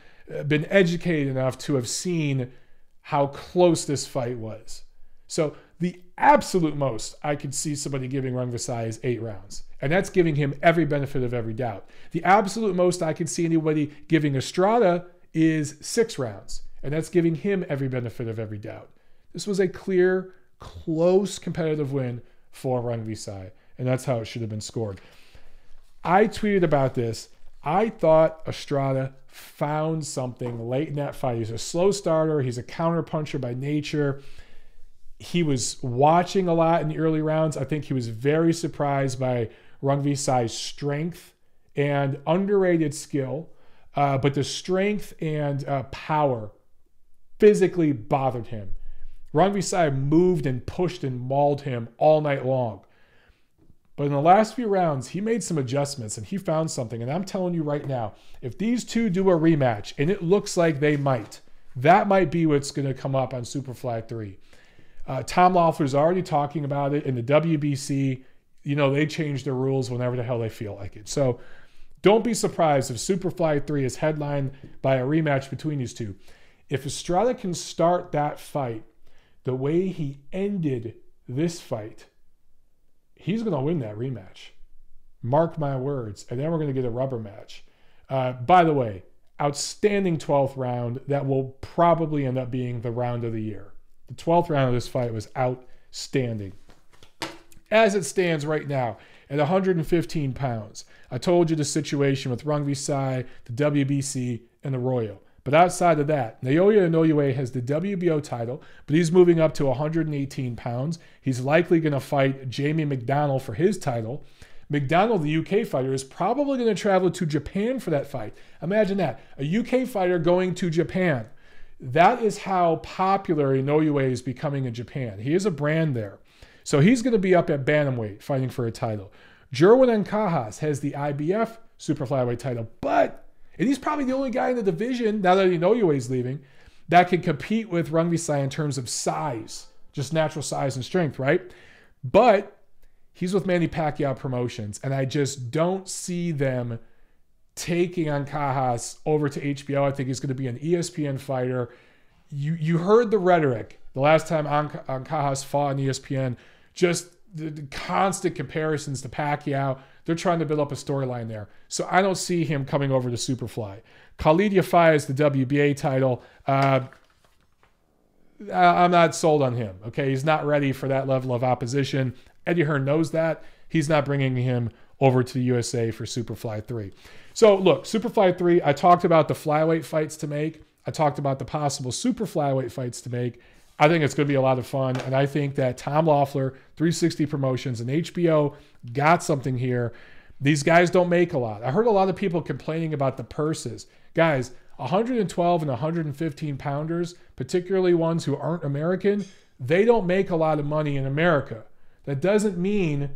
A: been educated enough to have seen how close this fight was. So the absolute most I could see somebody giving Rungvisai is 8 rounds. And that's giving him every benefit of every doubt. The absolute most I could see anybody giving Estrada is 6 rounds. And that's giving him every benefit of every doubt. This was a clear close competitive win for Rungvisai. And that's how it should have been scored. I tweeted about this. I thought Estrada found something late in that fight. He's a slow starter. He's a counterpuncher by nature. He was watching a lot in the early rounds. I think he was very surprised by Rungvisai's strength and underrated skill. But the strength and power physically bothered him. Rungvisai moved and pushed and mauled him all night long. But in the last few rounds, he made some adjustments and he found something. And I'm telling you right now, if these two do a rematch, and it looks like they might, that might be what's going to come up on Superfly 3. Tom Loeffler's already talking about it in the WBC. You know, they change the rules whenever the hell they feel like it. So don't be surprised if Superfly 3 is headlined by a rematch between these two. If Estrada can start that fight the way he ended this fight, he's going to win that rematch. Mark my words. And then we're going to get a rubber match. By the way, outstanding 12th round. That will probably end up being the round of the year. The 12th round of this fight was outstanding. As it stands right now, at 115 pounds, I told you the situation with Rungvisai, the WBC, and the Royal. But outside of that, Naoya Inoue has the WBO title, but he's moving up to 118 pounds. He's likely going to fight Jamie McDonnell for his title. McDonnell, the UK fighter, is probably going to travel to Japan for that fight. Imagine that. A UK fighter going to Japan. That is how popular Inoue is becoming in Japan. He is a brand there. So he's going to be up at bantamweight fighting for a title. Jerwin Ancajas has the IBF super flyweight title, and he's probably the only guy in the division, now that Inoue is leaving, that can compete with Rungvisai in terms of size, just natural size and strength, right? But he's with Manny Pacquiao Promotions, and I just don't see them taking Ancajas over to HBO. I think he's going to be an ESPN fighter. You heard the rhetoric the last time Ancajas fought on ESPN, just the constant comparisons to Pacquiao. They're trying to build up a storyline there. So I don't see him coming over to Superfly. Khalid Yafai is the WBA title. I'm not sold on him. Okay, he's not ready for that level of opposition. Eddie Hearn knows that. He's not bringing him over to the USA for Superfly 3. So look, Superfly 3, I talked about the flyweight fights to make. I talked about the possible super flyweight fights to make. I think it's going to be a lot of fun, and I think that Tom Loeffler, 360 Promotions, and HBO got something here. These guys don't make a lot. I heard a lot of people complaining about the purses. Guys, 112 and 115 pounders, particularly ones who aren't American, they don't make a lot of money in America. That doesn't mean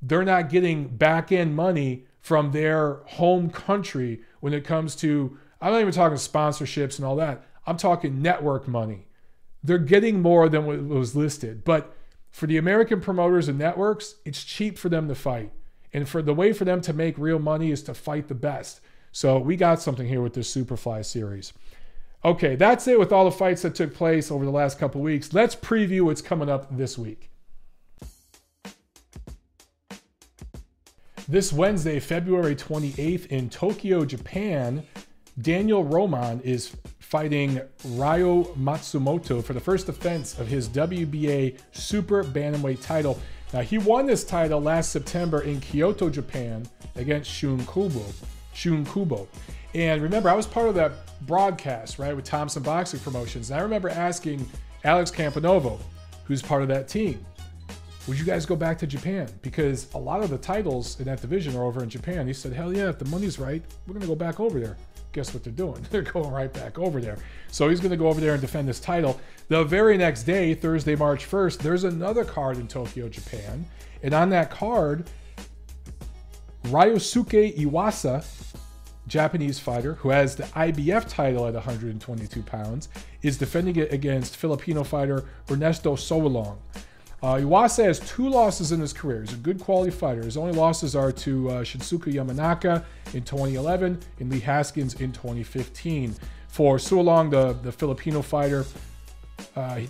A: they're not getting back-end money from their home country when it comes to, I'm not even talking sponsorships and all that. I'm talking network money. They're getting more than what was listed. But for the American promoters and networks, it's cheap for them to fight. And for the way for them to make real money is to fight the best. So we got something here with this Superfly series. Okay, that's it with all the fights that took place over the last couple weeks. Let's preview what's coming up this week. This Wednesday, February 28th in Tokyo, Japan, Daniel Roman is fighting Ryo Matsumoto for the first defense of his WBA Super Bantamweight title. Now, he won this title last September in Kyoto, Japan against Shun Kubo. And remember, I was part of that broadcast, right, with Thompson Boxing Promotions. And I remember asking Alex Campanovo, who's part of that team, would you guys go back to Japan? Because a lot of the titles in that division are over in Japan. He said, hell yeah, if the money's right, we're going to go back over there. Guess what they're doing? They're going right back over there. So he's going to go over there and defend this title. The very next day, Thursday, March 1st, there's another card in Tokyo, Japan. And on that card, Ryosuke Iwasa, Japanese fighter who has the IBF title at 122 pounds, is defending it against Filipino fighter Ernesto Soulong. Iwasa has 2 losses in his career. He's a good quality fighter. His only losses are to Shinsuke Yamanaka in 2011 and Lee Haskins in 2015. For Soulong, the Filipino fighter,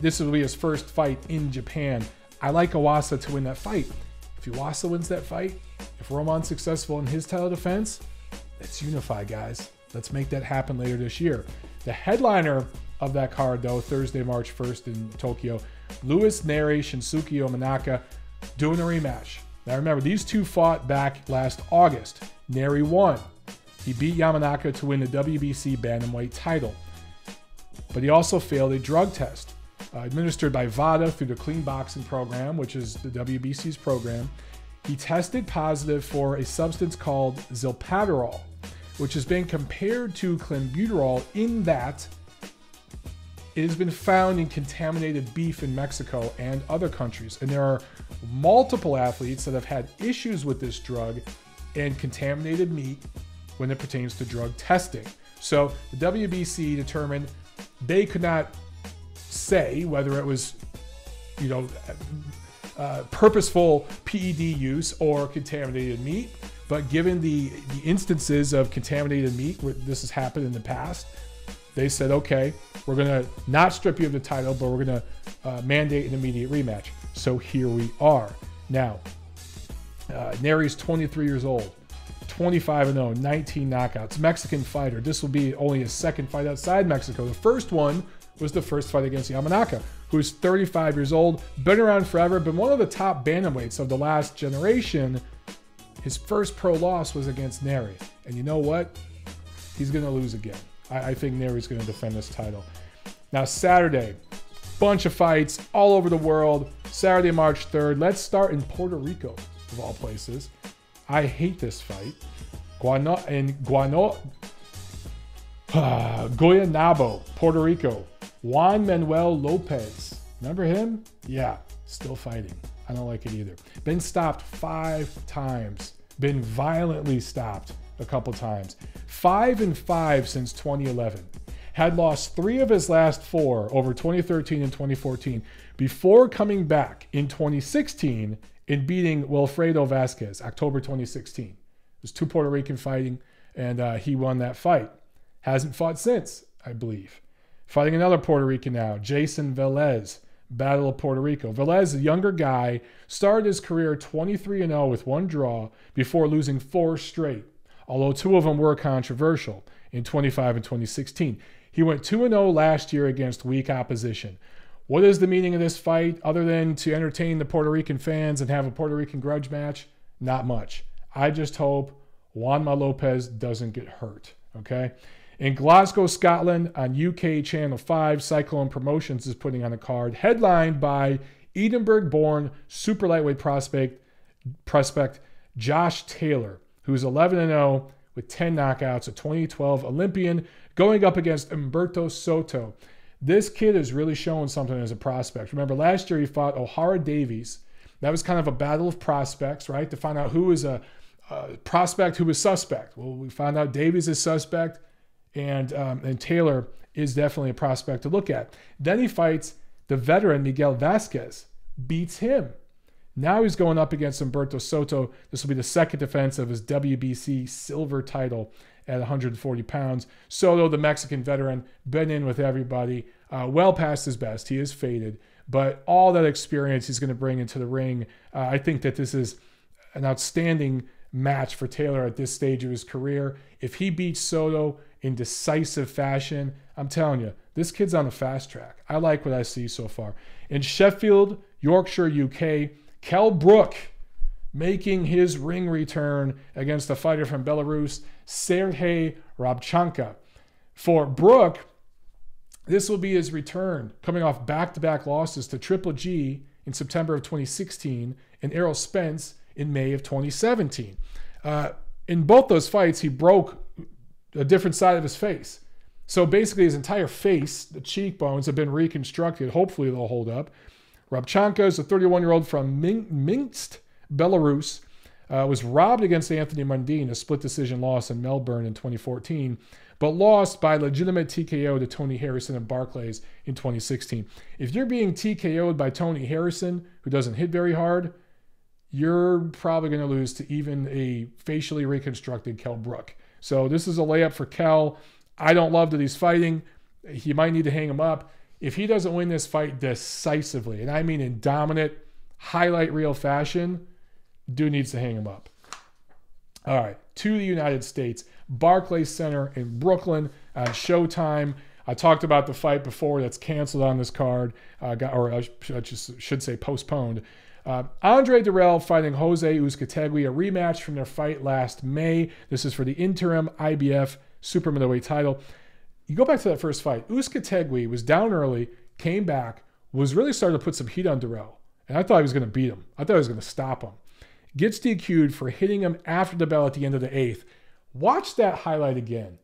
A: this will be his first fight in Japan. I like Iwasa to win that fight. If Iwasa wins that fight, if Roman's successful in his title defense, let's unify, guys. Let's make that happen later this year. The headliner of that card, though, Thursday, March 1st in Tokyo. Lewis, Nery, Shinsuke, Yamanaka doing a rematch. Now remember, these two fought back last August. Nery won. He beat Yamanaka to win the WBC bantamweight title. But he also failed a drug test administered by VADA through the Clean Boxing Program, which is the WBC's program. He tested positive for a substance called zilpaterol, which has been compared to clenbuterol in that it has been found in contaminated beef in Mexico and other countries. And there are multiple athletes that have had issues with this drug and contaminated meat when it pertains to drug testing. So the WBC determined they could not say whether it was, purposeful PED use or contaminated meat. But given the instances of contaminated meat where this has happened in the past, they said, okay, we're going to not strip you of the title, but we're going to mandate an immediate rematch. So here we are. Now, Nery's 23 years old, 25-0, 19 knockouts, Mexican fighter. This will be only his second fight outside Mexico. The first one was the first fight against Yamanaka, who's 35 years old, been around forever, been one of the top bantamweights of the last generation. His first pro loss was against Nery. And you know what? He's going to lose again. I think Nery's going to defend this title. Now, Saturday, bunch of fights all over the world. Saturday, March 3rd. Let's start in Puerto Rico, of all places. I hate this fight. Guaynabo, Puerto Rico. Juan Manuel Lopez. Remember him? Yeah, still fighting. I don't like it either. Been stopped 5 times. Been violently stopped a couple times. 5-5 since 2011. Had lost 3 of his last 4 over 2013 and 2014 before coming back in 2016 and beating Wilfredo Vasquez, October 2016. It was 2 Puerto Rican fighting, and he won that fight. Hasn't fought since, I believe. Fighting another Puerto Rican now, Jason Velez, Battle of Puerto Rico. Velez, a younger guy, started his career 23-0 with 1 draw before losing 4 straight, although 2 of them were controversial in 25 and 2016. He went 2-0 last year against weak opposition. What is the meaning of this fight other than to entertain the Puerto Rican fans and have a Puerto Rican grudge match? Not much. I just hope Juanma Lopez doesn't get hurt, okay? In Glasgow, Scotland, on UK Channel 5, Cyclone Promotions is putting on a card headlined by Edinburgh-born super lightweight prospect Josh Taylor, who's 11-0 with 10 knockouts, a 2012 Olympian, going up against Humberto Soto. This kid is really showing something as a prospect. Remember, last year he fought O'Hara Davies. That was kind of a battle of prospects, right? To find out who was a prospect, who was suspect. Well, we found out Davies is suspect, and Taylor is definitely a prospect to look at. Then he fights the veteran Miguel Vasquez, beats him. Now he's going up against Humberto Soto. This will be the second defense of his WBC silver title at 140 pounds. Soto, the Mexican veteran, been in with everybody, well past his best. He is faded, but all that experience he's going to bring into the ring. I think that this is an outstanding match for Taylor at this stage of his career. If he beats Soto in decisive fashion, I'm telling you, this kid's on the fast track. I like what I see so far. In Sheffield, Yorkshire, UK, Kell Brook making his ring return against a fighter from Belarus, Sergey Rabchanka. For Brook, this will be his return, coming off back-to-back losses to Triple G in September of 2016 and Errol Spence in May of 2017. In both those fights, he broke a different side of his face. So basically his entire face, the cheekbones, have been reconstructed. Hopefully they'll hold up. Rabchanka is a 31-year-old from Minsk, Belarus, was robbed against Anthony Mundine, a split decision loss in Melbourne in 2014, but lost by legitimate TKO to Tony Harrison and Barclays in 2016. If you're being TKO'd by Tony Harrison, who doesn't hit very hard, you're probably going to lose to even a facially reconstructed Kell Brook. So this is a layup for Kell. I don't love that he's fighting. He might need to hang him up. If he doesn't win this fight decisively, and I mean in dominant, highlight reel fashion, dude needs to hang him up. All right, to the United States. Barclays Center in Brooklyn on Showtime. I talked about the fight before that's canceled on this card, or I should say postponed. Andre Dirrell fighting Jose Uzcategui, a rematch from their fight last May. This is for the interim IBF super middleweight title. You go back to that first fight. Uzcategui was down early, came back, was really starting to put some heat on Dirrell. And I thought he was going to beat him. I thought he was going to stop him. Gets DQ'd for hitting him after the bell at the end of the 8th. Watch that highlight again.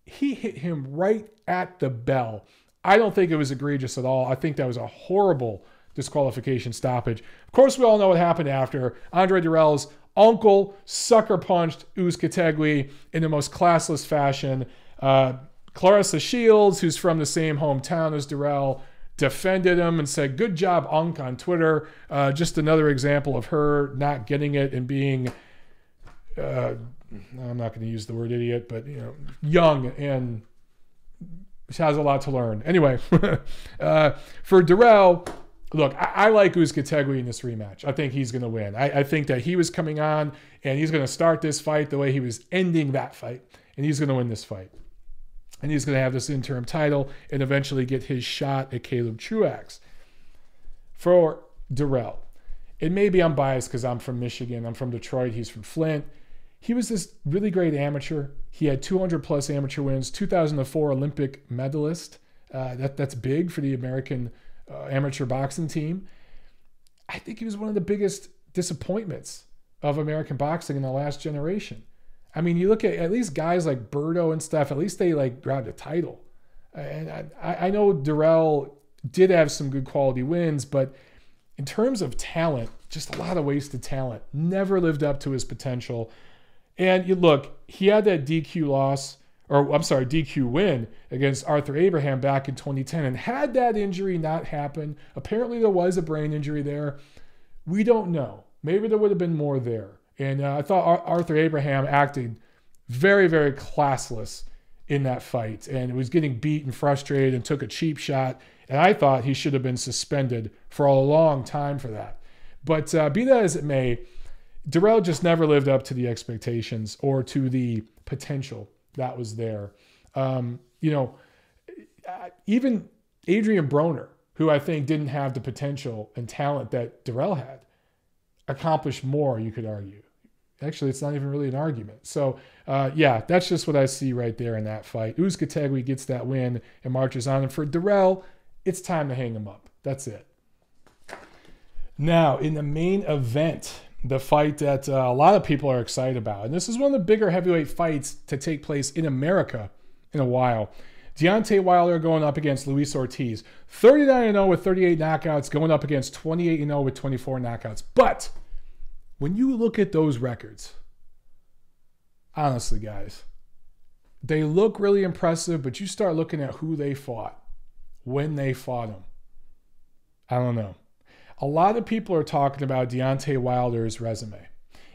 A: He hit him right at the bell. I don't think it was egregious at all. I think that was a horrible disqualification stoppage. Of course, we all know what happened after. Andre Dirrell's uncle sucker punched Uzcategui in the most classless fashion. Clarissa Shields, who's from the same hometown as Dirrell, defended him and said, "Good job, Unc," on Twitter. Just another example of her not getting it and being, I'm not going to use the word idiot, but young and she has a lot to learn. Anyway, for Dirrell, look, I like Uzcategui in this rematch. I think he's going to win. I think that he was coming on and he's going to start this fight the way he was ending that fight, and he's going to win this fight. And he's going to have this interim title and eventually get his shot at Caleb Truax. For Dirrell, it may be I'm biased because I'm from Michigan. I'm from Detroit. He's from Flint. He was this really great amateur. He had 200-plus amateur wins, 2004 Olympic medalist. That's big for the American amateur boxing team. I think he was one of the biggest disappointments of American boxing in the last generation. I mean, you look at least guys like Berto and stuff, at least they grabbed a title. And I know Dirrell did have some good quality wins, but in terms of talent, just a lot of wasted talent. Never lived up to his potential. And you look, he had that DQ win against Arthur Abraham back in 2010. And had that injury not happened, apparently there was a brain injury there. We don't know. Maybe there would have been more there. And I thought Arthur Abraham acted very, very classless in that fight. And was getting beat and frustrated and took a cheap shot. And I thought he should have been suspended for a long time for that. But be that as it may, Dirrell just never lived up to the expectations or to the potential that was there. Even Adrian Broner, who I think didn't have the potential and talent that Dirrell had, accomplished more, you could argue. Actually, it's not even really an argument. So, that's just what I see right there in that fight. Uzcategui gets that win and marches on. And for Dirrell, it's time to hang him up. That's it. Now, in the main event, the fight that a lot of people are excited about, and this is one of the bigger heavyweight fights to take place in America in a while. Deontay Wilder going up against Luis Ortiz. 39-0 with 38 knockouts, going up against 28-0 with 24 knockouts. But when you look at those records, honestly, guys, they look really impressive, but you start looking at who they fought, when they fought them. I don't know. A lot of people are talking about Deontay Wilder's resume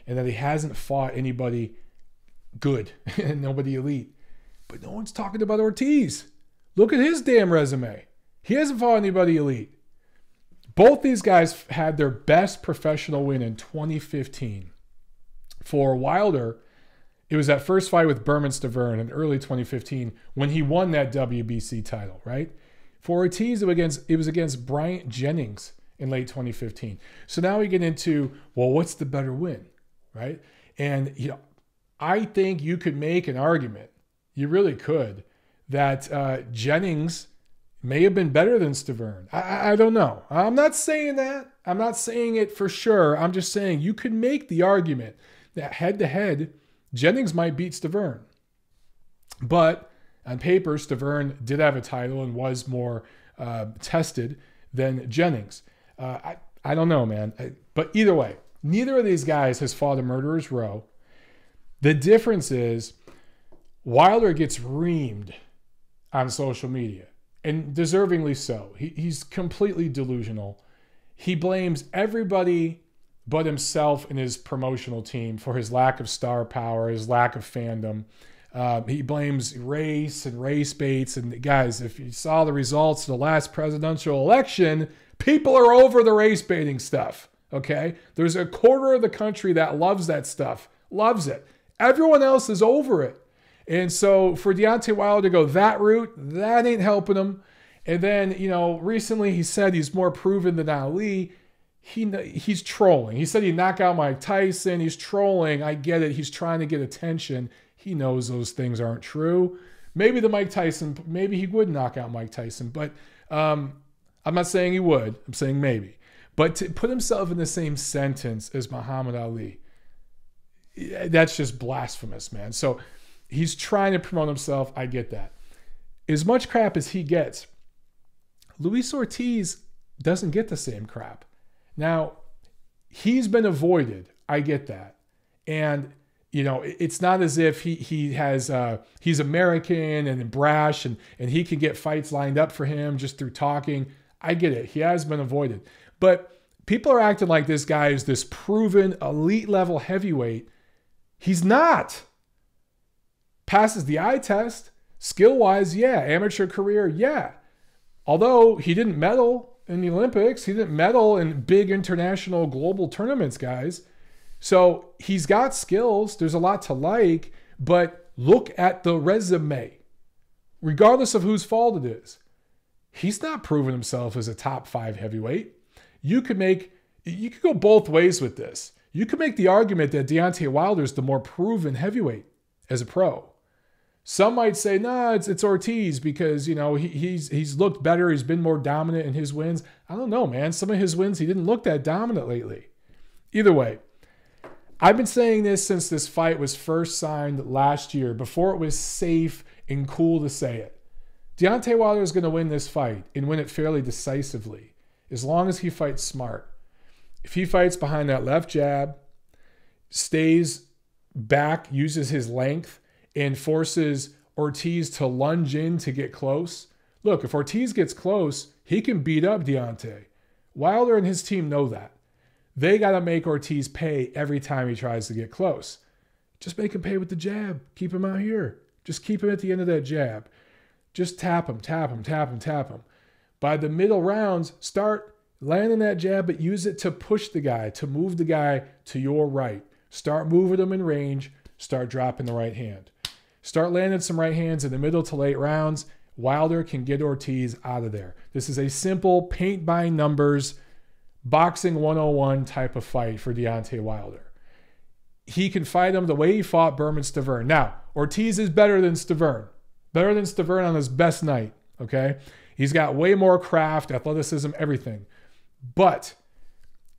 A: and that he hasn't fought anybody good and nobody elite. But no one's talking about Ortiz. Look at his damn resume. He hasn't fought anybody elite. Both these guys had their best professional win in 2015. For Wilder, it was that first fight with Berman Stavern in early 2015 when he won that WBC title, right? For Ortiz, it was against Bryant Jennings in late 2015. So now we get into, well, what's the better win, right? And I think you could make an argument, you really could, that Jennings may have been better than Stavern. I don't know. I'm not saying that. I'm not saying it for sure. I'm just saying you could make the argument that head-to-head, Jennings might beat Stavern. But on paper, Stavern did have a title and was more tested than Jennings. I don't know, man. But either way, neither of these guys has fought a murderer's row. The difference is Wilder gets reamed on social media. And deservingly so. He's completely delusional. He blames everybody but himself and his promotional team for his lack of star power, his lack of fandom. He blames race and race baits. And guys, if you saw the results of the last presidential election, people are over the race baiting stuff, okay? There's a quarter of the country that loves that stuff, loves it. Everyone else is over it. And so for Deontay Wilder to go that route, that ain't helping him. And then, you know, recently he said he's more proven than Ali. He's trolling. He said he'd knock out Mike Tyson. He's trolling. I get it. He's trying to get attention. He knows those things aren't true. Maybe maybe he would knock out Mike Tyson, but I'm not saying he would. I'm saying maybe. But to put himself in the same sentence as Muhammad Ali, that's just blasphemous, man. So he's trying to promote himself. I get that. As much crap as he gets, Luis Ortiz doesn't get the same crap. Now, he's been avoided. I get that. And, you know, it's not as if he's American and brash and he can get fights lined up for him just through talking. I get it. He has been avoided. But people are acting like this guy is this proven elite level heavyweight. He's not. Passes the eye test. Skill-wise, yeah. Amateur career, yeah. Although he didn't medal in the Olympics, he didn't medal in big international global tournaments, guys. So he's got skills. There's a lot to like, but look at the resume. Regardless of whose fault it is, he's not proven himself as a top 5 heavyweight. You could go both ways with this. You could make the argument that Deontay Wilder is the more proven heavyweight as a pro. Some might say, nah, it's Ortiz because, you know, he's looked better. He's been more dominant in his wins. I don't know, man. Some of his wins, he didn't look that dominant lately. Either way, I've been saying this since this fight was first signed last year, before it was safe and cool to say it. Deontay Wilder is going to win this fight and win it fairly decisively, as long as he fights smart. If he fights behind that left jab, stays back, uses his length, and forces Ortiz to lunge in to get close. Look, if Ortiz gets close, he can beat up Deontay. Wilder and his team know that. They got to make Ortiz pay every time he tries to get close. Just make him pay with the jab. Keep him out here. Just keep him at the end of that jab. Just tap him, tap him, tap him, tap him. By the middle rounds, start landing that jab, but use it to push the guy, to move the guy to your right. Start moving him in range. Start dropping the right hand. Start landing some right hands in the middle to late rounds. Wilder can get Ortiz out of there. This is a simple paint by numbers, boxing 101 type of fight for Deontay Wilder. He can fight him the way he fought Berman Stavern. Now, Ortiz is better than Stavern. Better than Stavern on his best night, okay? He's got way more craft, athleticism, everything. But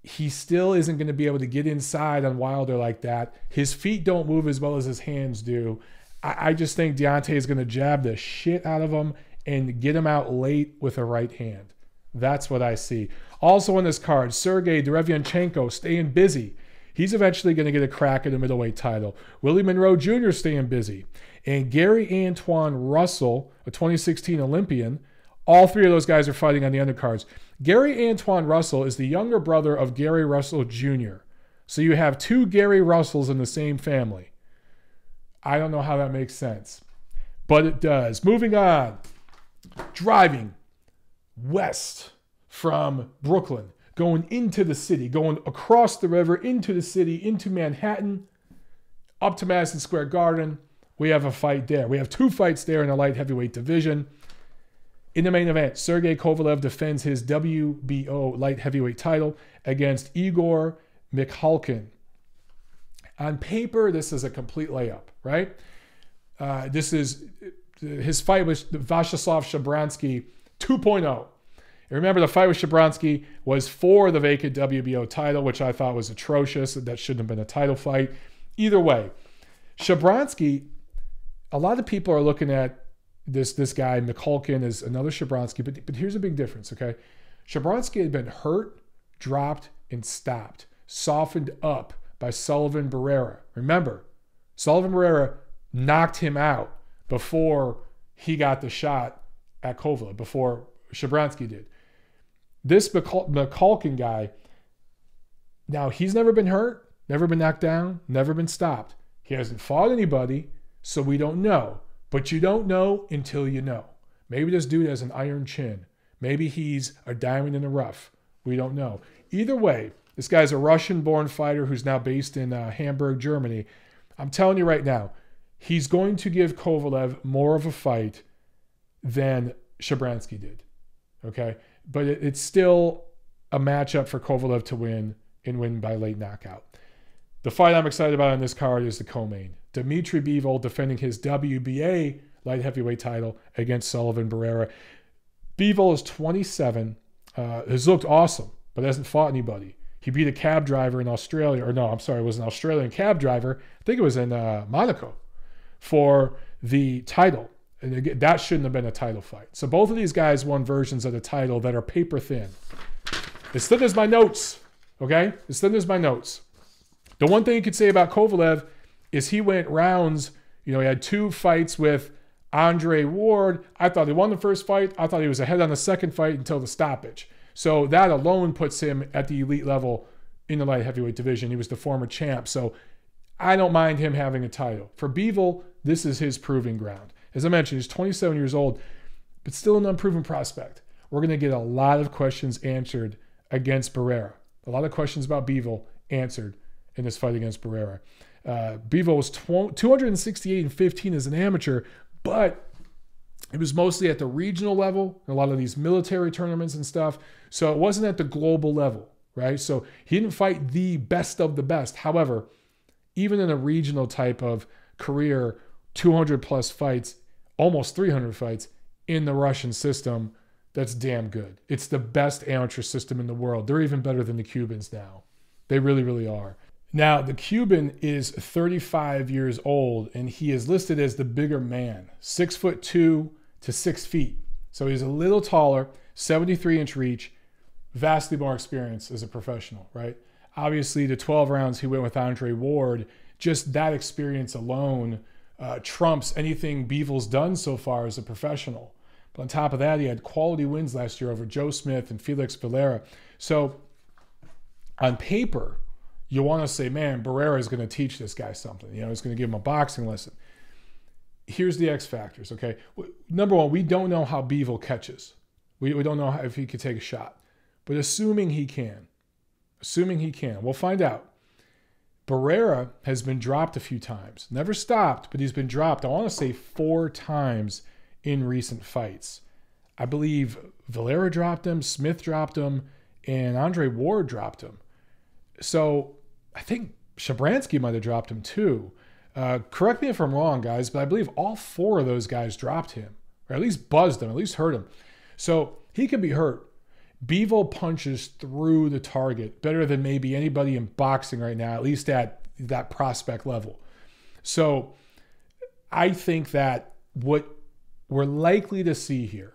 A: he still isn't going to be able to get inside on Wilder like that. His feet don't move as well as his hands do. I just think Deontay is going to jab the shit out of him and get him out late with a right hand. That's what I see. Also on this card, Sergey Derevyanchenko staying busy. He's eventually going to get a crack at the middleweight title. Willie Monroe Jr. staying busy. And Gary Antoine Russell, a 2016 Olympian, all three of those guys are fighting on the undercards. Gary Antoine Russell is the younger brother of Gary Russell Jr. So you have 2 Gary Russells in the same family. I don't know how that makes sense, but it does. Moving on. Driving west from Brooklyn, going into the city, going across the river, into the city, into Manhattan, up to Madison Square Garden. We have a fight there. We have 2 fights there in the light heavyweight division. In the main event, Sergey Kovalev defends his WBO light heavyweight title against Igor Mikhalkin. On paper, this is a complete layup, right? This is his fight with Vyacheslav Shabransky 2.0. And remember, the fight with Shabransky was for the vacant WBO title, which I thought was atrocious. That shouldn't have been a title fight. Either way, Shabransky, a lot of people are looking at this guy, Mikhalkin, as another Shabransky, but here's a big difference, okay? Shabransky had been hurt, dropped, and stopped, softened up by Sullivan-Barrera. Remember, Sullivan-Barrera knocked him out before he got the shot at Kovalev, before Shabransky did. This Mikhalkin guy, now he's never been hurt, never been knocked down, never been stopped. He hasn't fought anybody, so we don't know. But you don't know until you know. Maybe this dude has an iron chin. Maybe he's a diamond in the rough. We don't know. Either way, this guy's a Russian-born fighter who's now based in Hamburg, Germany. I'm telling you right now, he's going to give Kovalev more of a fight than Shabransky did. Okay? But it's still a matchup for Kovalev to win and win by late knockout. The fight I'm excited about on this card is the co-main. Dmitry Bivol defending his WBA light heavyweight title against Sullivan-Barrera. Bivol is 27, has looked awesome, but hasn't fought anybody. He beat a cab driver in Australia, or no, I'm sorry, it was an Australian cab driver. I think it was in Monaco for the title. And again, that shouldn't have been a title fight. So both of these guys won versions of the title that are paper thin. As thin as my notes, okay? As thin as my notes. The one thing you could say about Kovalev is he went rounds. You know, he had 2 fights with Andre Ward. I thought he won the first fight. I thought he was ahead on the second fight until the stoppage. So that alone puts him at the elite level in the light heavyweight division. He was the former champ. So I don't mind him having a title. For Bivol, this is his proving ground. As I mentioned, he's 27 years old, but still an unproven prospect. We're going to get a lot of questions answered against Barrera. A lot of questions about Bivol answered in this fight against Barrera. Bivol was 268-15 as an amateur, but it was mostly at the regional level, a lot of these military tournaments and stuff. So it wasn't at the global level, right? So he didn't fight the best of the best. However, even in a regional type of career, 200 plus fights, almost 300 fights in the Russian system, that's damn good. It's the best amateur system in the world. They're even better than the Cubans now. They really, really are. Now, the Cuban is 35 years old, and he is listed as the bigger man, 6'2" to 6 feet. So he's a little taller, 73-inch reach, vastly more experience as a professional, right? Obviously, the 12 rounds he went with Andre Ward, just that experience alone trumps anything Bivol's done so far as a professional. But on top of that, he had quality wins last year over Joe Smith and Felix Valera. So on paper, you want to say, man, Barrera is going to teach this guy something. You know, he's going to give him a boxing lesson. Here's the X factors, okay? Number one, we don't know how Bivol catches. We don't know if he could take a shot. But assuming he can, we'll find out. Barrera has been dropped a few times. Never stopped, but he's been dropped, I want to say 4 times in recent fights. I believe Valera dropped him, Smith dropped him, and Andre Ward dropped him. So I think Shabransky might have dropped him too. Correct me if I'm wrong, guys, but I believe all 4 of those guys dropped him, or at least buzzed him, at least hurt him. So he could be hurt. Bivol punches through the target better than maybe anybody in boxing right now, at least at that prospect level. So I think that what we're likely to see here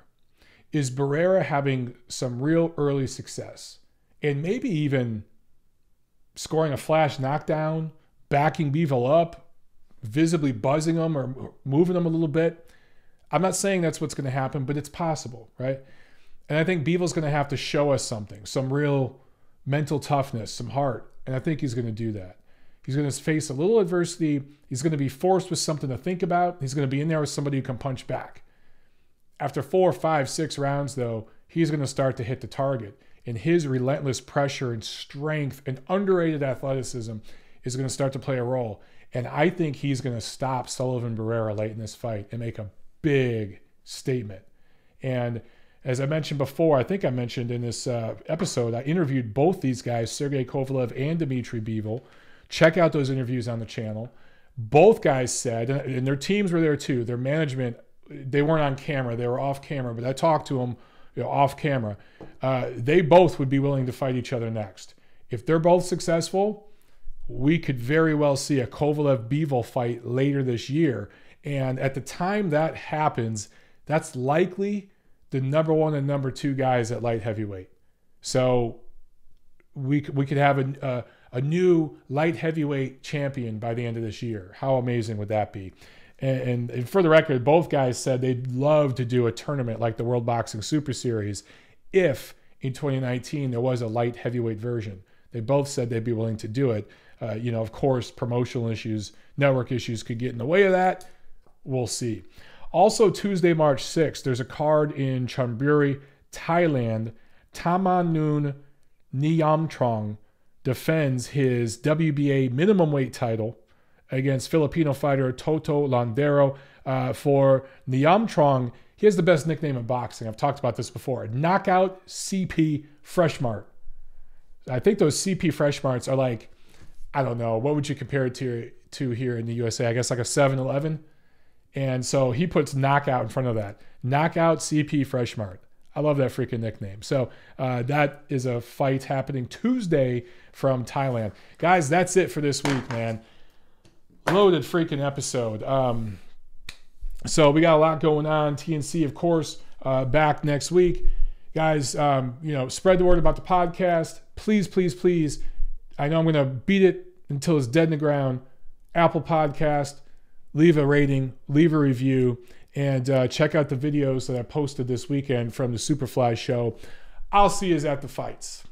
A: is Barrera having some real early success and maybe even scoring a flash knockdown, backing Bivol up, visibly buzzing him or moving him a little bit. I'm not saying that's what's going to happen, but it's possible, right? And I think Bivol's going to have to show us something, some real mental toughness, some heart. And I think he's going to do that. He's going to face a little adversity. He's going to be forced with something to think about. He's going to be in there with somebody who can punch back. After 4, 5, 6 rounds, though, he's going to start to hit the target. And his relentless pressure and strength and underrated athleticism is going to start to play a role. And I think he's going to stop Sullivan-Barrera late in this fight and make a big statement. And as I mentioned before, I think I mentioned in this episode, I interviewed both these guys, Sergey Kovalev and Dmitry Bivol. Check out those interviews on the channel. Both guys said, and their teams were there too, their management, they weren't on camera, they were off camera, but I talked to them off camera. They both would be willing to fight each other next. If they're both successful, we could very well see a Kovalev-Bivol fight later this year. And at the time that happens, that's likely the number 1 and number 2 guys at light heavyweight. So we could have a new light heavyweight champion by the end of this year. How amazing would that be? And for the record, both guys said they'd love to do a tournament like the World Boxing Super Series if in 2019 there was a light heavyweight version. They both said they'd be willing to do it. Of course, promotional issues, network issues could get in the way of that. We'll see. Also, Tuesday, March 6th, there's a card in Chonburi, Thailand. Tamanun Niyamtrong defends his WBA minimum weight title against Filipino fighter Toto Landero. For Niamtrong, he has the best nickname in boxing. I've talked about this before. Knockout CP Freshmart. I think those CP Freshmarts are like, I don't know, what would you compare it to here in the USA? I guess like a 7-Eleven. And so he puts knockout in front of that. Knockout CP Freshmart. I love that freaking nickname. So that is a fight happening Tuesday from Thailand. Guys, that's it for this week, man. Loaded freaking episode. So we got a lot going on. TNC, of course, back next week. Guys, spread the word about the podcast. Please, please, please. I know I'm going to beat it until it's dead in the ground. Apple Podcast. Leave a rating. Leave a review. And check out the videos that I posted this weekend from the Superfly show. I'll see you at the fights.